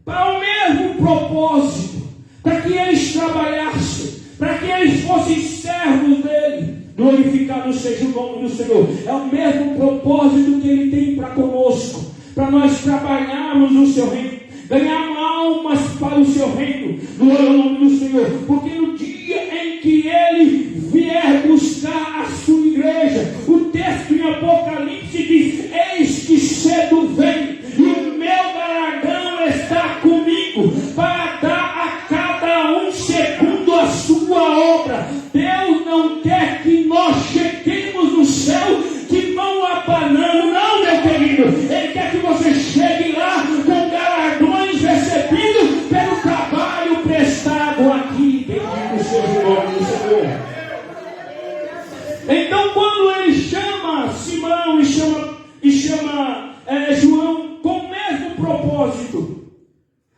para o mesmo propósito, para que eles trabalhassem, para que eles fossem servos dele. Glorificado seja o nome do Senhor. É o mesmo propósito que ele tem para conosco, para nós trabalharmos no seu reino, ganhar almas para o seu reino. Glória ao nome do Senhor. Porque no dia em que ele vier buscar a sua igreja, o texto em Apocalipse diz: eis que cedo vem, e o meu galardão está comigo, para dar a cada um segundo a sua obra. Deus não quer que nós cheguemos no céu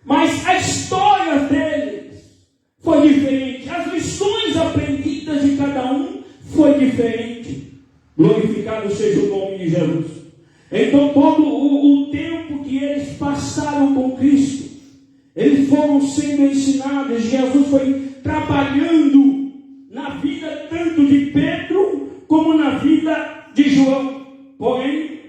Mas a história deles foi diferente. As lições aprendidas de cada um foi diferente. Glorificado seja o nome de Jesus. Então todo o tempo que eles passaram com Cristo, eles foram sendo ensinados. Jesus foi trabalhando na vida tanto de Pedro como na vida de João. Porém,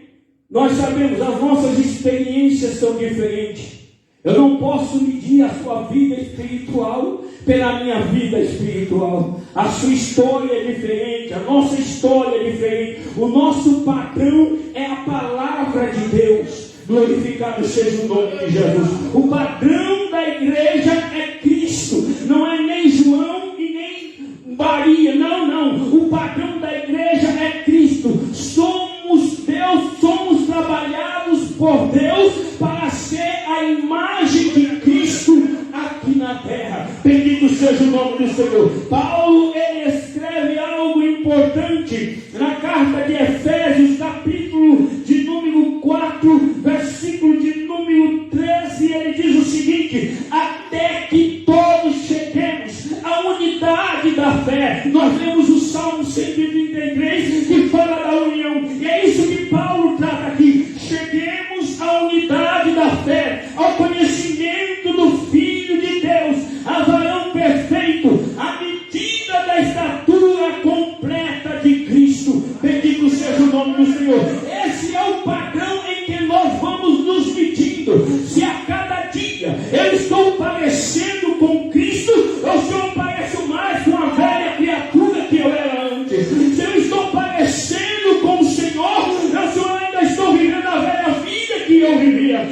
nós sabemos, as nossas experiências são diferentes. Eu não posso medir a sua vida espiritual pela minha vida espiritual. A sua história é diferente, a nossa história é diferente. O nosso padrão é a palavra de Deus. Glorificado seja o nome de Jesus. O padrão da igreja é Cristo. Não é nem João e nem Maria. Não. O padrão da igreja é Cristo. Somos Deus, somos trabalhados por Deus para ser a imagem de Cristo aqui na terra. Bendito seja o nome do Senhor. Paulo, ele escreve algo importante na carta de Efésios, capítulo de número 4, versículo de número 13, ele diz o seguinte: até que todos cheguemos à unidade da fé. Nós lemos o Salmo 133, que fala da união, e é isso que Paulo trata aqui. Cheguemos à unidade da fé, ao conhecimento do Filho de Deus, a varão perfeito, à medida da estatura completa de Cristo. Bendito seja o nome do Senhor. Esse é o padrão em que nós vamos nos medindo. Se a cada dia eu estou parecendo com Cristo, ou se eu pareço mais com a velha criatura que eu era antes. Se eu estou parecendo com o Senhor, ou se eu ainda estou vivendo a velha vida que eu vivia.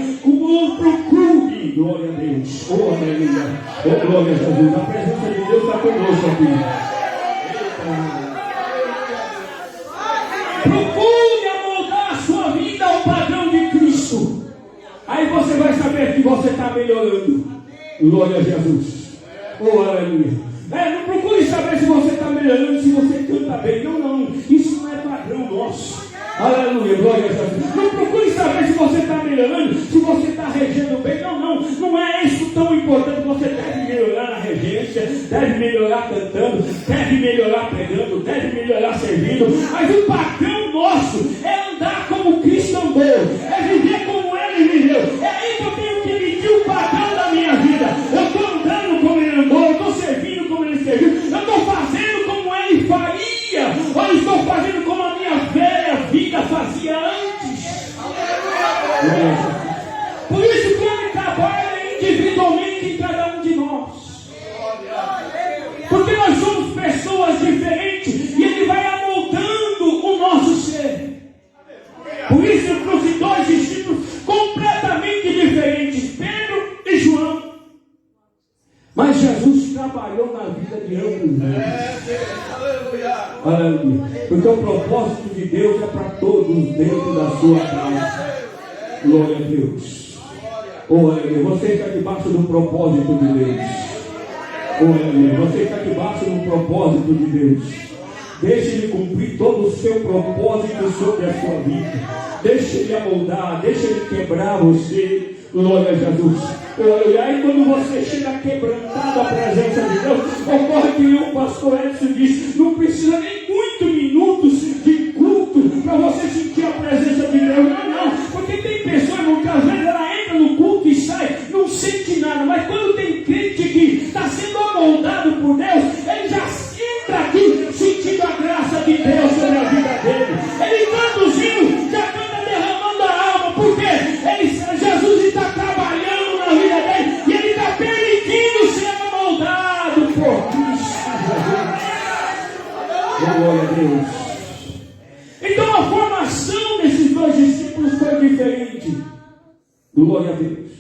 Procure, glória a Deus, oh aleluia, oh glória a Jesus. A presença de Deus está conosco aqui. Procure amoldar a sua vida ao padrão de Cristo. Aí você vai saber que você está melhorando. Glória a Jesus. Oh, aleluia. Não procure saber se você está melhorando, se você canta bem. Não. Isso não é padrão nosso. Aleluia, glória a Jesus. Não procure saber se você está melhorando, se você está regendo bem. Não é isso tão importante. Você deve melhorar na regência, deve melhorar cantando, deve melhorar pregando, deve melhorar servindo. Mas o padrão nosso é andar como Cristo andou, é viver como Ele viveu. É aí que eu tenho que medir o padrão da minha vida. Eu estou andando como Ele andou, eu estou servindo como Ele serviu, eu estou fazendo como Ele faria, ou eu estou fazendo como a minha velha vida fazia antes. Por isso que Ele trabalha individualmente em cada um de nós. Porque nós somos pessoas diferentes e Ele vai amoldando o nosso ser. Por isso eu trouxe dois discípulos completamente diferentes, Pedro e João. Mas Jesus trabalhou na vida de ambos. Aleluia. Porque o propósito de Deus é para todos dentro da sua casa. Glória a Deus. Oh, aleluia. Você está debaixo do propósito de Deus. Oh, aleluia. Você está debaixo do propósito de Deus. Deixe Ele cumprir todo o seu propósito sobre a sua vida. Deixe Ele amoldar, deixe Ele quebrar você. Glória a Jesus. E aí quando você chega quebrantado à presença de Deus, ocorre que o pastor Edson disse, não precisa nem muitos minutos de culto para você sentir a presença de Deus. Não, porque tem pessoas que às vezes ela entra no culto e sai, não sente nada, mas quando tem crente que está sendo amoldado por Deus, ele já entra aqui sentindo a graça de Deus sobre a vida dele. Ele traduzindo, já canta derramando a alma, porque Jesus está trabalhando na vida dele e ele está permitindo ser amoldado por Cristo Jesus. Glória a Deus. Então a formação desses dois discípulos foi diferente. Glória a Deus.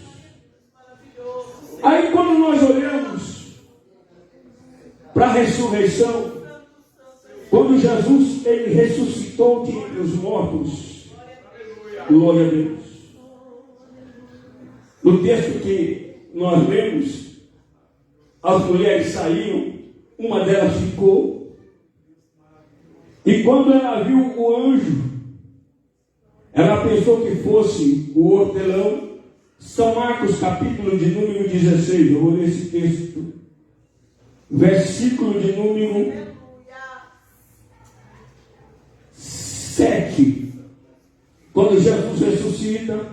Aí quando nós olhamos para a ressurreição, quando Jesus ele ressuscitou de entre os mortos, glória a Deus. No texto que nós lemos, as mulheres saíram, uma delas ficou, e quando ela viu o anjo, ela pensou que fosse o hortelão. São Marcos, capítulo de número 16, eu vou ler esse texto. Versículo de número 7. Quando Jesus ressuscita,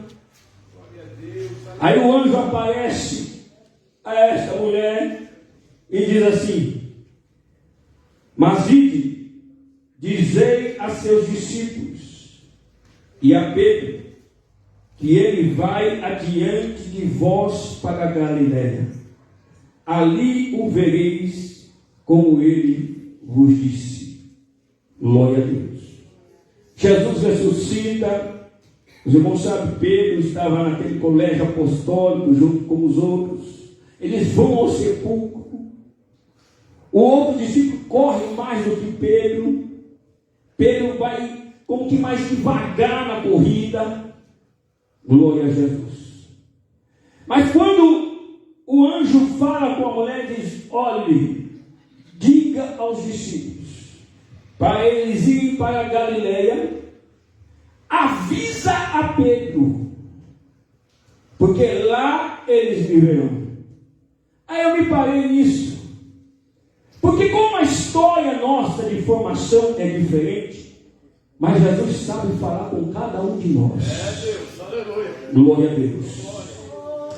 aí o anjo aparece a esta mulher e diz assim: mas ide, dizei a seus discípulos e a Pedro que ele vai adiante de vós para a Galiléia. Ali o vereis como ele vos disse. Glória a Deus. Jesus ressuscita. Os irmãos sabem, Pedro estava naquele colégio apostólico junto com os outros. Eles vão ao sepulcro. O outro discípulo corre mais do que Pedro. Pedro vai como que mais devagar na corrida. Glória a Jesus. Mas quando o anjo fala com a mulher, diz: olhe, diga aos discípulos para eles irem para a Galiléia, avisa a Pedro, porque lá eles me verão. Aí eu me parei nisso, porque como a história nossa de formação é diferente, mas Jesus sabe falar com cada um de nós. Glória a Deus.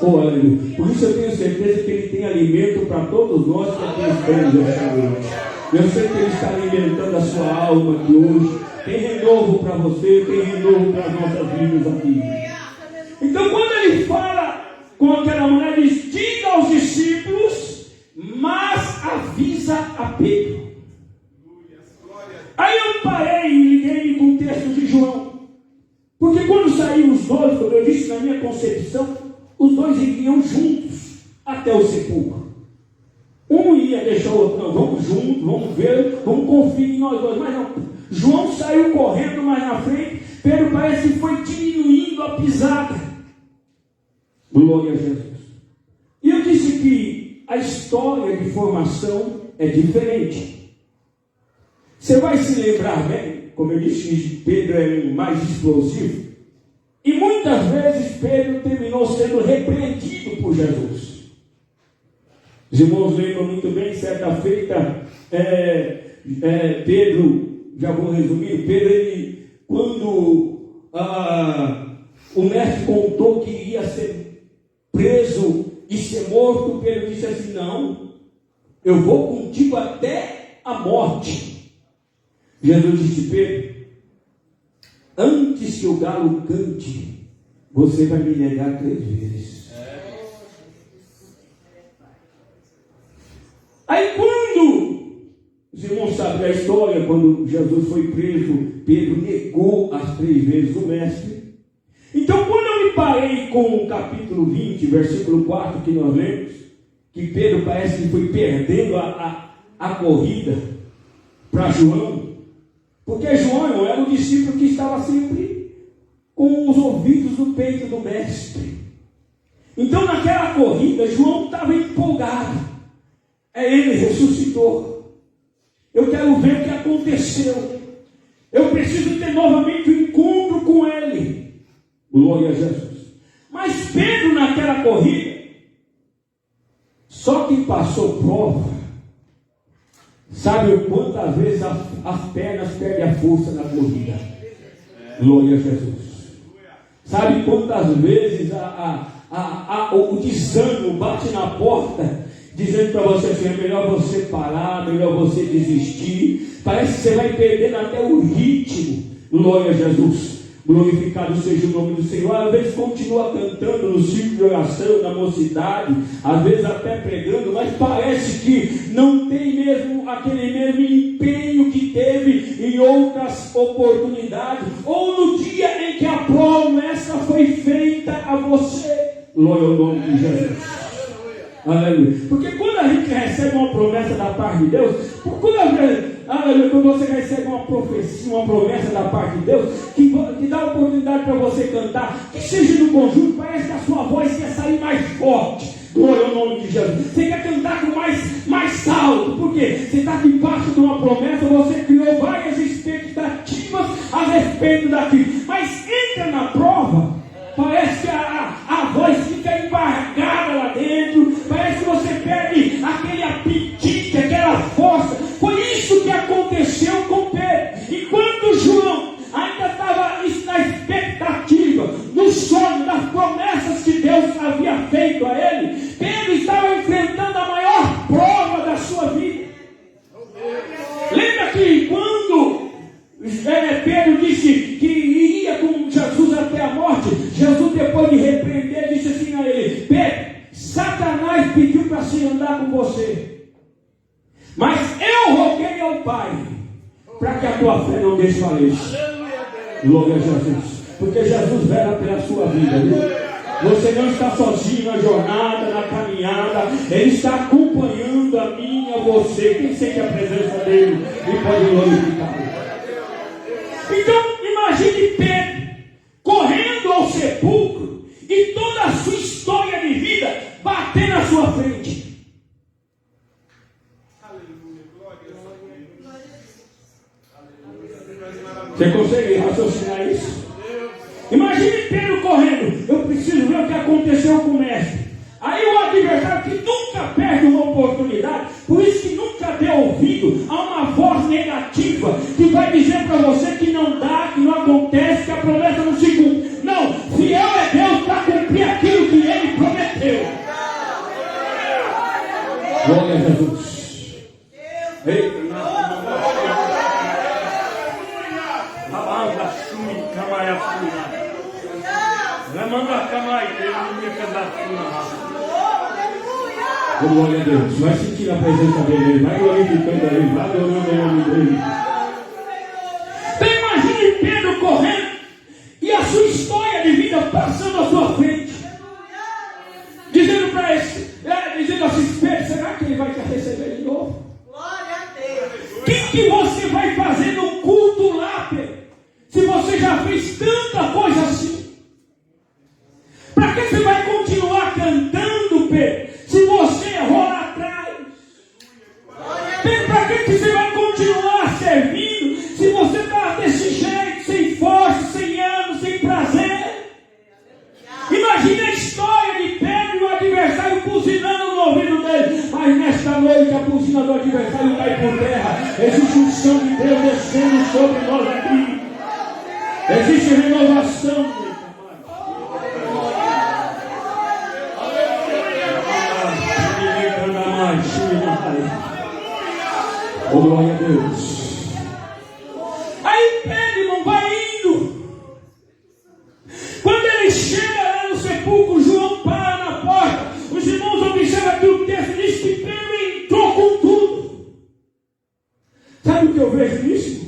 Oh, aleluia. Por isso eu tenho certeza que Ele tem alimento para todos nós que aqui estamos esta noite. Eu sei que Ele está alimentando a sua alma aqui hoje. Tem renovo para você, tem renovo para as nossas vidas aqui. Então, quando Ele fala com aquela mulher, Ele diz: diga aos discípulos, mas avisa a Pedro. Aí eu parei e liguei com o texto de João. Porque quando saíram os dois, como eu disse na minha concepção, os dois iriam juntos até o sepulcro. Um ia deixar o outro: não, vamos juntos, vamos ver, vamos conferir em nós dois. Mas não, João saiu correndo mais na frente. Pedro parece que foi diminuindo a pisada. Glória a Jesus. E eu disse que a história de formação é diferente. Você vai se lembrar bem, como eu disse, Pedro é mais explosivo. E muitas vezes Pedro terminou sendo repreendido por Jesus. Os irmãos lembram muito bem, certa feita, Pedro, já vou resumir, Pedro, ele, quando o mestre contou que iria ser preso e ser morto, Pedro disse assim: não, eu vou contigo até a morte. Jesus disse: Pedro, antes que o galo cante, você vai me negar 3 vezes. Aí quando os irmãos sabem da história, quando Jesus foi preso, Pedro negou as 3 vezes o mestre. Então, quando eu me parei com o capítulo 20, versículo 4, que nós lemos, que Pedro parece que foi perdendo a corrida para João, porque João era o discípulo que estava sempre com os ouvidos no peito do mestre. Então, naquela corrida, João estava empolgado. Ele ressuscitou. Eu quero ver o que aconteceu. Eu preciso ter novamente um encontro com Ele. Glória a Jesus. Mas Pedro, naquela corrida, só quem passou prova sabe o quantas vezes as pernas perdem a força na corrida. Glória a Jesus. Sabe quantas vezes o desânimo bate na porta, dizendo para você assim: é melhor você parar, melhor você desistir. Parece que você vai perdendo até o ritmo. Glória a Jesus. Glorificado seja o nome do Senhor. Às vezes continua cantando no círculo de oração, na mocidade, às vezes até pregando, mas parece que não tem mesmo aquele mesmo empenho que teve em outras oportunidades, ou no dia em que a promessa foi feita a você. Glória ao nome de Jesus. Aleluia. Porque quando a gente recebe uma promessa da parte de Deus, quando você recebe uma profecia, uma promessa da parte de Deus, que dá oportunidade para você cantar, que seja no conjunto, parece que a sua voz quer sair mais forte. Glória ao nome de Jesus. Você quer cantar com mais alto, porque você está debaixo de uma promessa, você criou várias expectativas a respeito daquilo, mas entra na prova, parece que a voz fica embargada lá dentro. pediu para se andar com você. Mas eu roguei ao Pai para que a tua fé não desfaleça. Glória a Jesus. Porque Jesus vela pela sua vida, viu? Você não está sozinho na jornada, na caminhada. Ele está acompanhando a mim e a você. Quem sente a presença dele e pode glorificar. Então, imagine Pedro correndo ao sepulcro e toda a sua história de vida bater na sua frente. Você consegue raciocinar isso? Imagine Pedro correndo. Eu preciso ver o que aconteceu com o mestre. Aí o adversário, que nunca perde uma oportunidade, por isso que nunca dê ouvido a uma voz negativa que vai dizer para você que não dá, que não acontece, que a promessa não se cumpre. Não, fiel é Deus para cumprir aquilo que Ele prometeu. Glória a Jesus. Ei, glória a Deus. Vai sentir a presença dele. Vai glorificando ele. Vai adorando o nome dele. Então imagine Pedro correndo e a sua história de vida passando à sua frente, dizendo para esse, dizendo assim: Pedro, será que ele vai te receber de novo? Glória a Deus. O que você vai fazer no culto lá, Pedro? Se você já fez tanta coisa assim, para que você vai continuar cantando, Pedro? Se você errou lá atrás, Pedro, para que você vai continuar servindo? Se você está desse jeito, sem força, sem ânimo, sem prazer. Imagine a história de Pedro e o adversário buzinando no ouvido dele. Mas nesta noite a buzina do adversário cai por terra. Existe um sangue de Deus descendo sobre nós aqui. Existe renovação. Oh, glória a Deus. Aí Pedro não vai indo. Quando ele chega lá no sepulcro, João para na porta. Os irmãos observam que o texto diz que Pedro entrou com tudo. Sabe o que eu vejo nisso?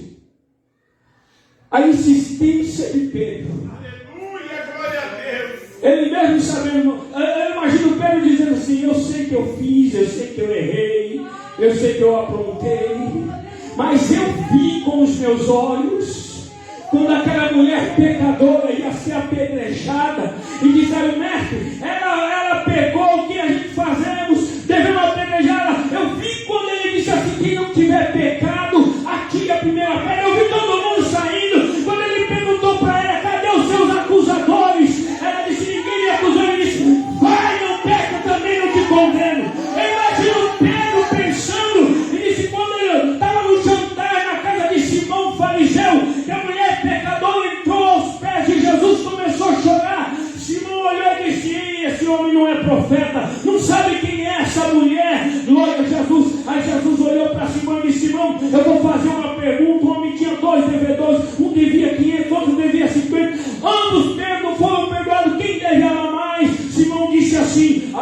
A insistência de Pedro. Aleluia, glória a Deus. Ele mesmo sabendo, eu imagino Pedro dizendo assim: eu sei que eu fiz, eu sei que eu errei, eu sei que eu aprontei, mas eu vi com os meus olhos quando aquela mulher pecadora ia ser apedrejada e disseram: mestre, ela pegou, o que a gente fazemos? Devemos apedrejá-la. Eu vi quando ele disse assim: quem não tiver pecado, atire a primeira pedra. Eu vi todo mundo saindo. Quando ele perguntou para ela: cadê os seus acusadores? Ela disse: ninguém me acusou. Ele disse: vai, não peca, também não te condeno. Eu imagino Pedro pensando, e disse: quando ele estava no jantar na casa de Simão fariseu, que a mulher pecadora entrou aos pés de Jesus, começou a chorar. Simão olhou e disse: esse homem não é profeta, não sabe quem é essa mulher. Glória a Jesus. Aí Jesus olhou para Simão e disse: Simão, eu vou fazer uma pergunta. O homem tinha 2 devedores, um devia 500, outro devia 50. Ambos foram perdoados. Quem devia mais? Simão disse assim: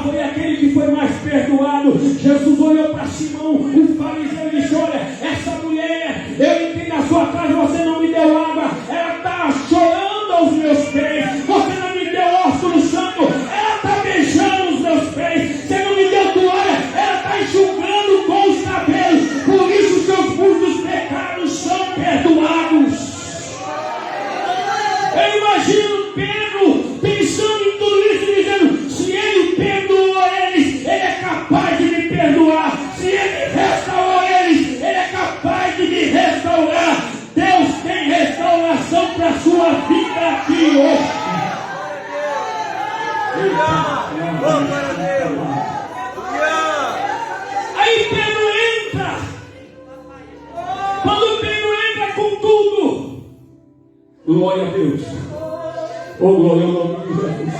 foi aquele que foi mais perdoado. Jesus olhou para Simão, o fariseu, e disse: olha, essa mulher, eu entrei na sua casa, você não me deu água, ela está chorando aos meus pés. Você não me deu ósculo santo, ela está beijando os meus pés. Você não me deu toalha, ela está enxugando com os cabelos. Por isso seus muitos pecados são perdoados. Eu imagino Pedro pensando em tudo isso e dizendo: se ele perdoou eles, ele é capaz de me perdoar. Se ele restaurou eles, ele é capaz de me restaurar. Deus tem restauração para a sua vida aqui hoje. Aí Pedro entra. Quando Pedro entra com tudo, glória a Deus. Oh, glória ao nome de Jesus.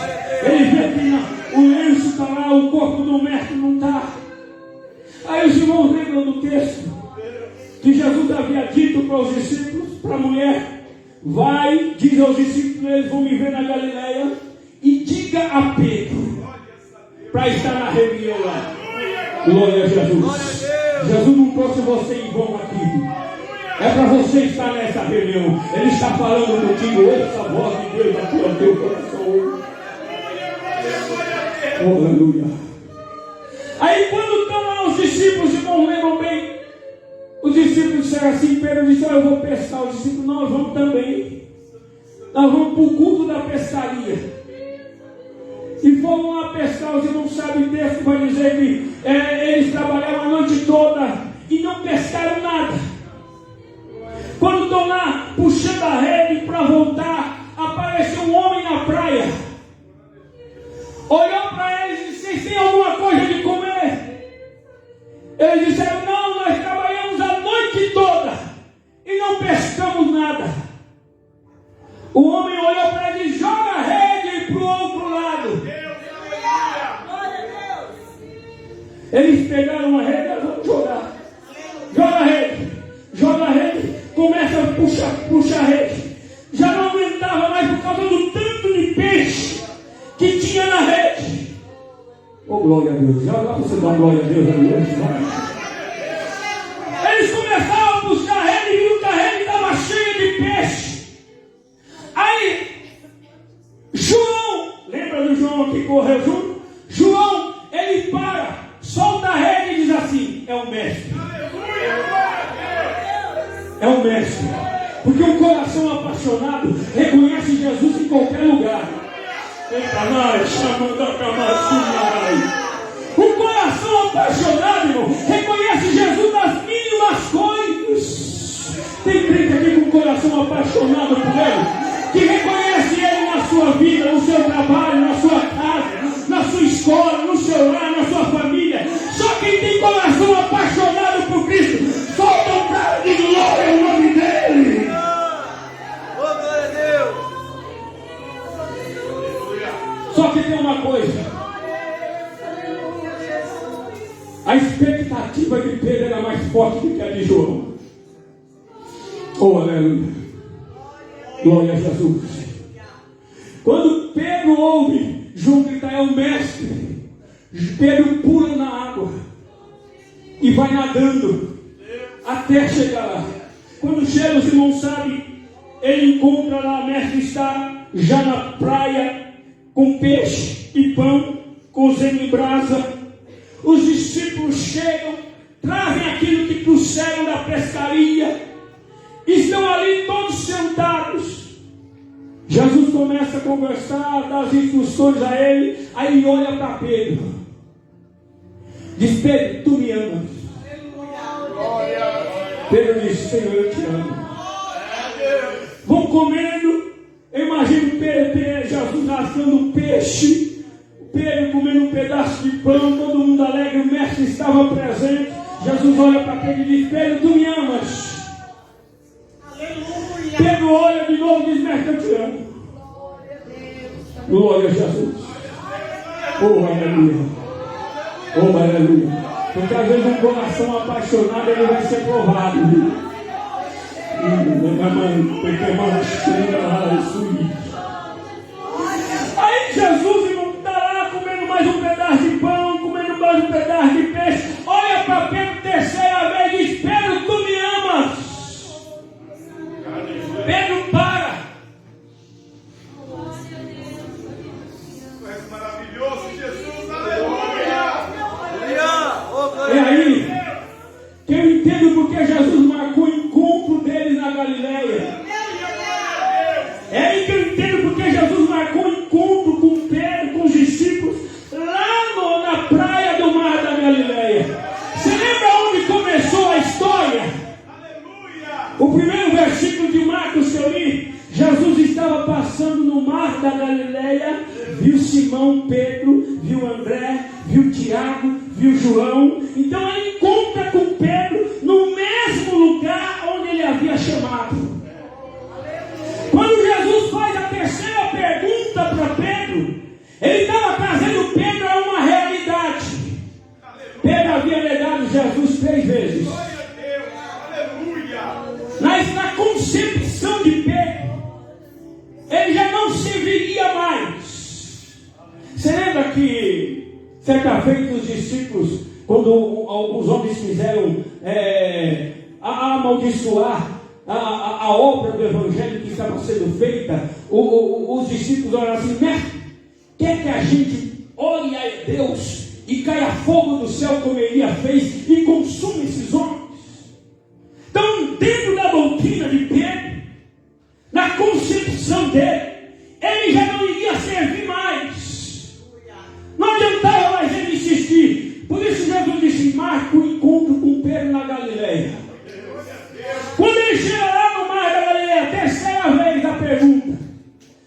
Ele vê que o lenço está lá, o corpo do mestre não está. Aí os irmãos lembram do texto que Jesus havia dito para os discípulos, para a mulher: vai, diz aos discípulos, eles vão me ver na Galileia, e diga a Pedro para estar na reunião lá. Glória a Jesus. Jesus não trouxe você em vão aqui. É para você estar nessa reunião. Ele está falando contigo. Ouça a voz de Deus aqui ao teu coração. Aleluia. Aí quando estão lá os discípulos, irmão, lembram bem? Os discípulos disseram assim, Pedro disse, eu vou pescar. Os discípulos, nós vamos também. Nós vamos para o culto da pescaria. E foram lá pescar. Os irmãos sabem o texto, vai dizer que eles trabalharam a noite toda e não pescaram nada. Quando estão lá puxando a rede para voltar, apareceu um homem na praia. Olhou para eles e disse, vocês têm alguma coisa de comer? Eles disseram, não, nós trabalhamos a noite toda e não pescamos nada. O homem olhou para ele e disse, joga a rede para o outro lado. Eles pegaram a rede e vão jogar. Joga a rede, começa a puxar a rede. Já não aguentava mais por causa do tanto de peixe que tinha na rede. Oh, glória a Deus. Já dá para você dar glória a Deus ali. Eles começaram a puxar a rede e viram que a rede estava cheia de peixe. Aí, João, lembra do João que correu junto? João, ele para, solta a rede e diz assim, é o mestre. É o mestre. Porque um coração apaixonado reconhece Jesus em qualquer lugar. Eita, nós chamando a camaçunha. O coração apaixonado, irmão, reconhece Jesus nas mínimas coisas. Tem crente aqui com o coração apaixonado por Ele, que reconhece Ele na sua vida, no seu trabalho, na sua casa, na sua escola, no seu lar, na sua família. Só quem tem coração apaixonado por Cristo, solta um cara de glória ao nome dEle. Só que tem uma coisa. A expectativa de Pedro era mais forte do que a de João. Oh, aleluia. Glória a Jesus. Quando Pedro ouve João gritar, é o mestre, Pedro pula na água e vai nadando até chegar lá. Quando chega, os irmãos sabem, ele encontra lá, o mestre está já na praia, com peixe e pão, cozendo em brasa. Os discípulos chegam, trazem aquilo que trouxeram da pescaria, estão ali todos sentados. Jesus começa a conversar, dá as instruções a ele, aí olha para Pedro, diz, Pedro, tu me amas? Pedro diz, Senhor, eu te amo. Vão comendo. Eu imagino Jesus rasgando peixe, Pedro comendo um pedaço de pão, todo mundo alegre, o mestre estava presente. Jesus olha para Pedro e diz, Pedro, tu me amas? Aleluia. Pedro olha de novo e diz, mestre, eu te amo. Glória a Jesus. Oh, aleluia. Oh, aleluia. Porque às vezes um coração apaixonado, ele vai ser provado, viu? Aí Jesus está lá comendo mais um pedaço de pão, comendo mais um pedaço de peixe, olha para Pedro terceira vez e diz, Pedro, tu me amas? Pedro para. Maravilhoso Jesus, aleluia. E aí que eu entendo porque Jesus marcou o encontro deles na Galileia. É aí que eu entendo porque Jesus marcou o encontro com Pedro, com os discípulos, lá na praia do mar da Galileia. Você lembra onde começou a história? O primeiro versículo de Marcos que eu li, Jesus estava passando no mar da Galileia, viu Simão, Pedro, viu André, viu Tiago, viu João. Então ele encontra com Pedro no mesmo lugar onde ele havia chamado. Quando Jesus faz a terceira pergunta para Pedro, ele estava trazendo Pedro a uma realidade. Pedro havia negado Jesus 3 vezes. Na concepção de Pedro, ele já não serviria mais. Você lembra que Certa feita os discípulos, quando alguns homens quiseram amaldiçoar a obra do Evangelho que estava sendo feita, os discípulos oraram assim: mestre, quer que a gente ore a Deus e caia fogo do céu como Elias fez e consuma esses homens? Então, dentro da doutrina de Pedro, na concepção dele, ele já não iria servir mais. Não adiantava mais ele insistir. Por isso Jesus disse: marca o encontro com Pedro na Galileia. Quando ele chega lá no mar da Galileia, a terceira vez a pergunta,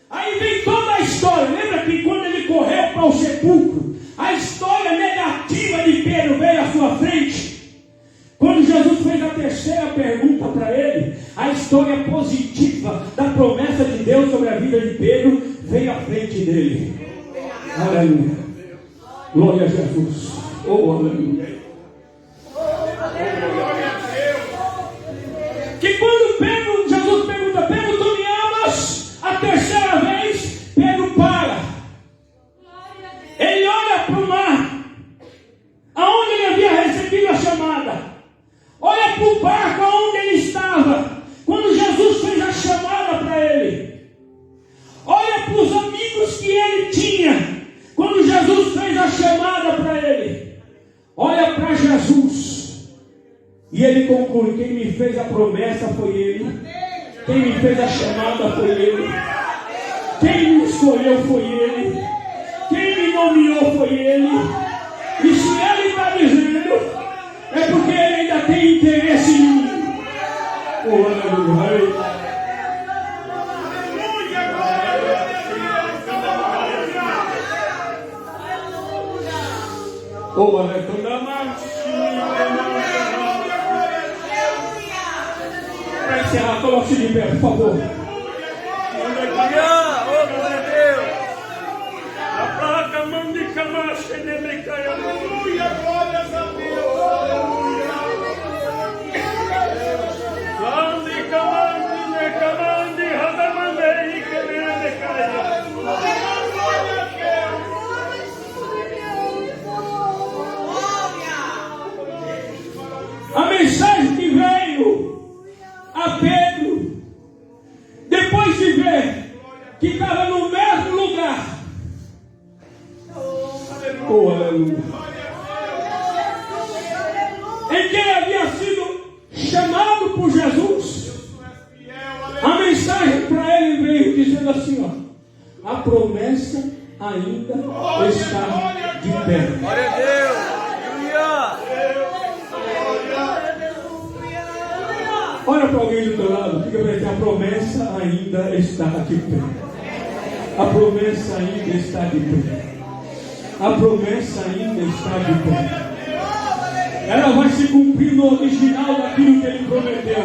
aí vem toda a história. Lembra que quando ele correu para o sepulcro, a história negativa de Pedro veio à sua frente? Quando Jesus fez a terceira pergunta para ele, a história positiva da promessa de Deus sobre a vida de Pedro veio à frente dele. Aleluia. Glória a Jesus. Oh, aleluia. Que quando Jesus pergunta: Pedro, tu me amas? A terceira vez, Pedro para. Ele olha para o mar, aonde ele havia recebido a chamada. Olha para o barco onde ele estava, quando Jesus fez a chamada para ele. Olha para os amigos que ele tinha, quando Jesus fez a chamada para ele. Olha para Jesus. E ele conclui: quem me fez a promessa foi ele. Quem me fez a chamada foi ele. Quem me escolheu foi ele. Quem me nomeou foi ele. E se ele está dizendo, é porque ele ainda tem interesse em mim. Oh, aleluia. Oh, aleluia. Para encerrar, coloque-se de pé, por favor. Aleluia. Oh, glória a Deus. A placa mão de camacha e de mecaia. Aleluia. Glórias a Deus. Aleluia. Mande camande, ne camande, radamandei, que me decaia. Glória a Deus. A mensagem que veio a Pedro, depois de ver que estava no mesmo lugar. Oh, aleluia. Em que ele havia sido chamado por Jesus, a mensagem para ele veio dizendo assim: ó, a promessa ainda está de pé. Glória a Deus. Olha para alguém do teu lado, fica para ele: a promessa ainda está de pé. A promessa ainda está de pé. A promessa ainda está de pé. Ela vai se cumprir no original daquilo que ele prometeu.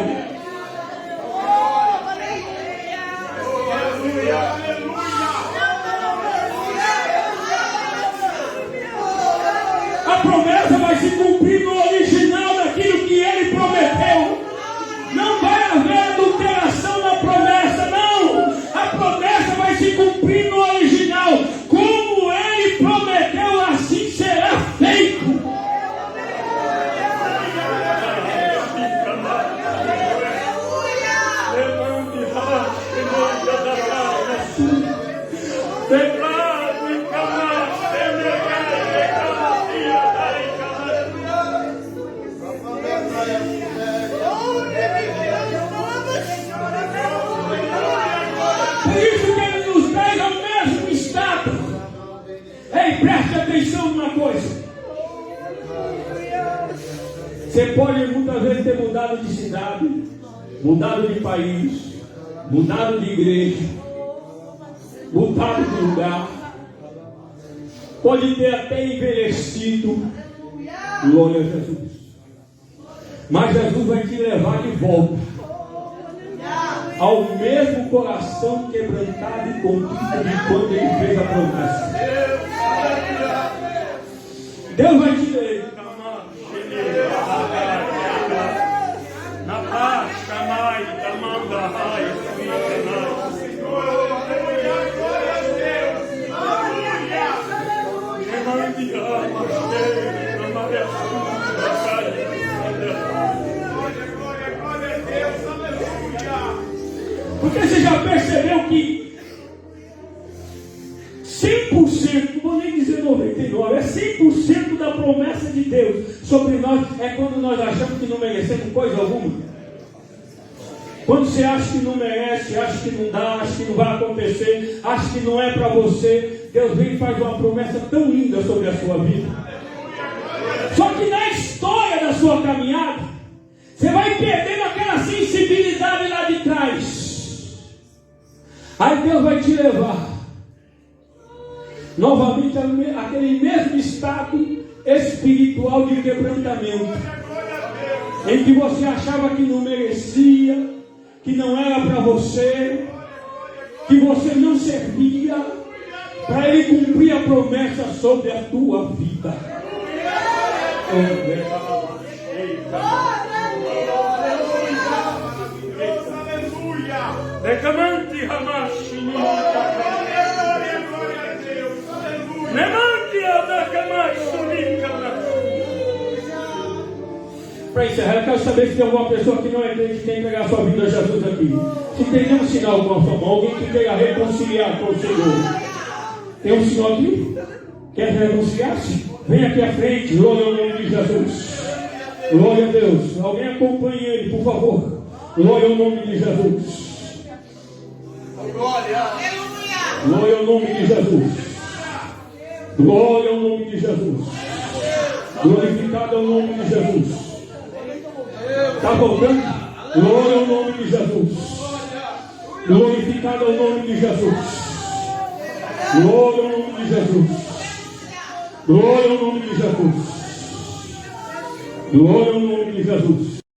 A promessa vai se cumprir no original daquilo que ele prometeu. Não vai haver adulteração na promessa, não. A promessa vai se cumprir no original. Como ele prometeu, assim será feito. Por isso que ele nos traz ao mesmo estado. Ei, preste atenção numa coisa. Você pode muitas vezes ter mudado de cidade, mudado de país, mudado de igreja, mudado de lugar. Pode ter até envelhecido. Glória a Jesus. Mas Jesus vai te levar de volta ao mesmo coração quebrantado e contrito de quando ele fez a promessa. Deus vai te levar. Na paz, chamai, tamanda, rai, glória a Deus. Aleluia. Porque você já percebeu que 100%, não vou nem dizer 99%, é 100% da promessa de Deus sobre nós é quando nós achamos que não merecemos coisa alguma. Quando você acha que não merece, acha que não dá, acha que não vai acontecer, acha que não é para você, Deus vem e faz uma promessa tão linda sobre a sua vida. Só que na história da sua caminhada, você vai perdendo aquela sensibilidade lá de trás. Aí Deus vai te levar novamente àquele mesmo estado espiritual de quebrantamento, em que você achava que não merecia, que não era para você, que você não servia, para Ele cumprir a promessa sobre a tua vida. Decamante Hamashi, para encerrar, eu quero saber se tem alguma pessoa que não é crente que quer entregar a sua vida a Jesus aqui. Se tem nenhum sinal com a sua mão, alguém que queira reconciliar com o Senhor. Tem um sinal aqui? Quer reconciliar-se? Vem aqui à frente, glória ao nome de Jesus. Glória a Deus. Alguém acompanhe ele, por favor. Glória ao nome de Jesus. Glória ao nome de Jesus. Glória ao nome de Jesus. Glorificado é o nome de Jesus. Está voltando? Glória ao nome de Jesus. Glorificado é o nome de Jesus. Glória ao nome de Jesus. Glória ao nome de Jesus. Glória ao nome de Jesus.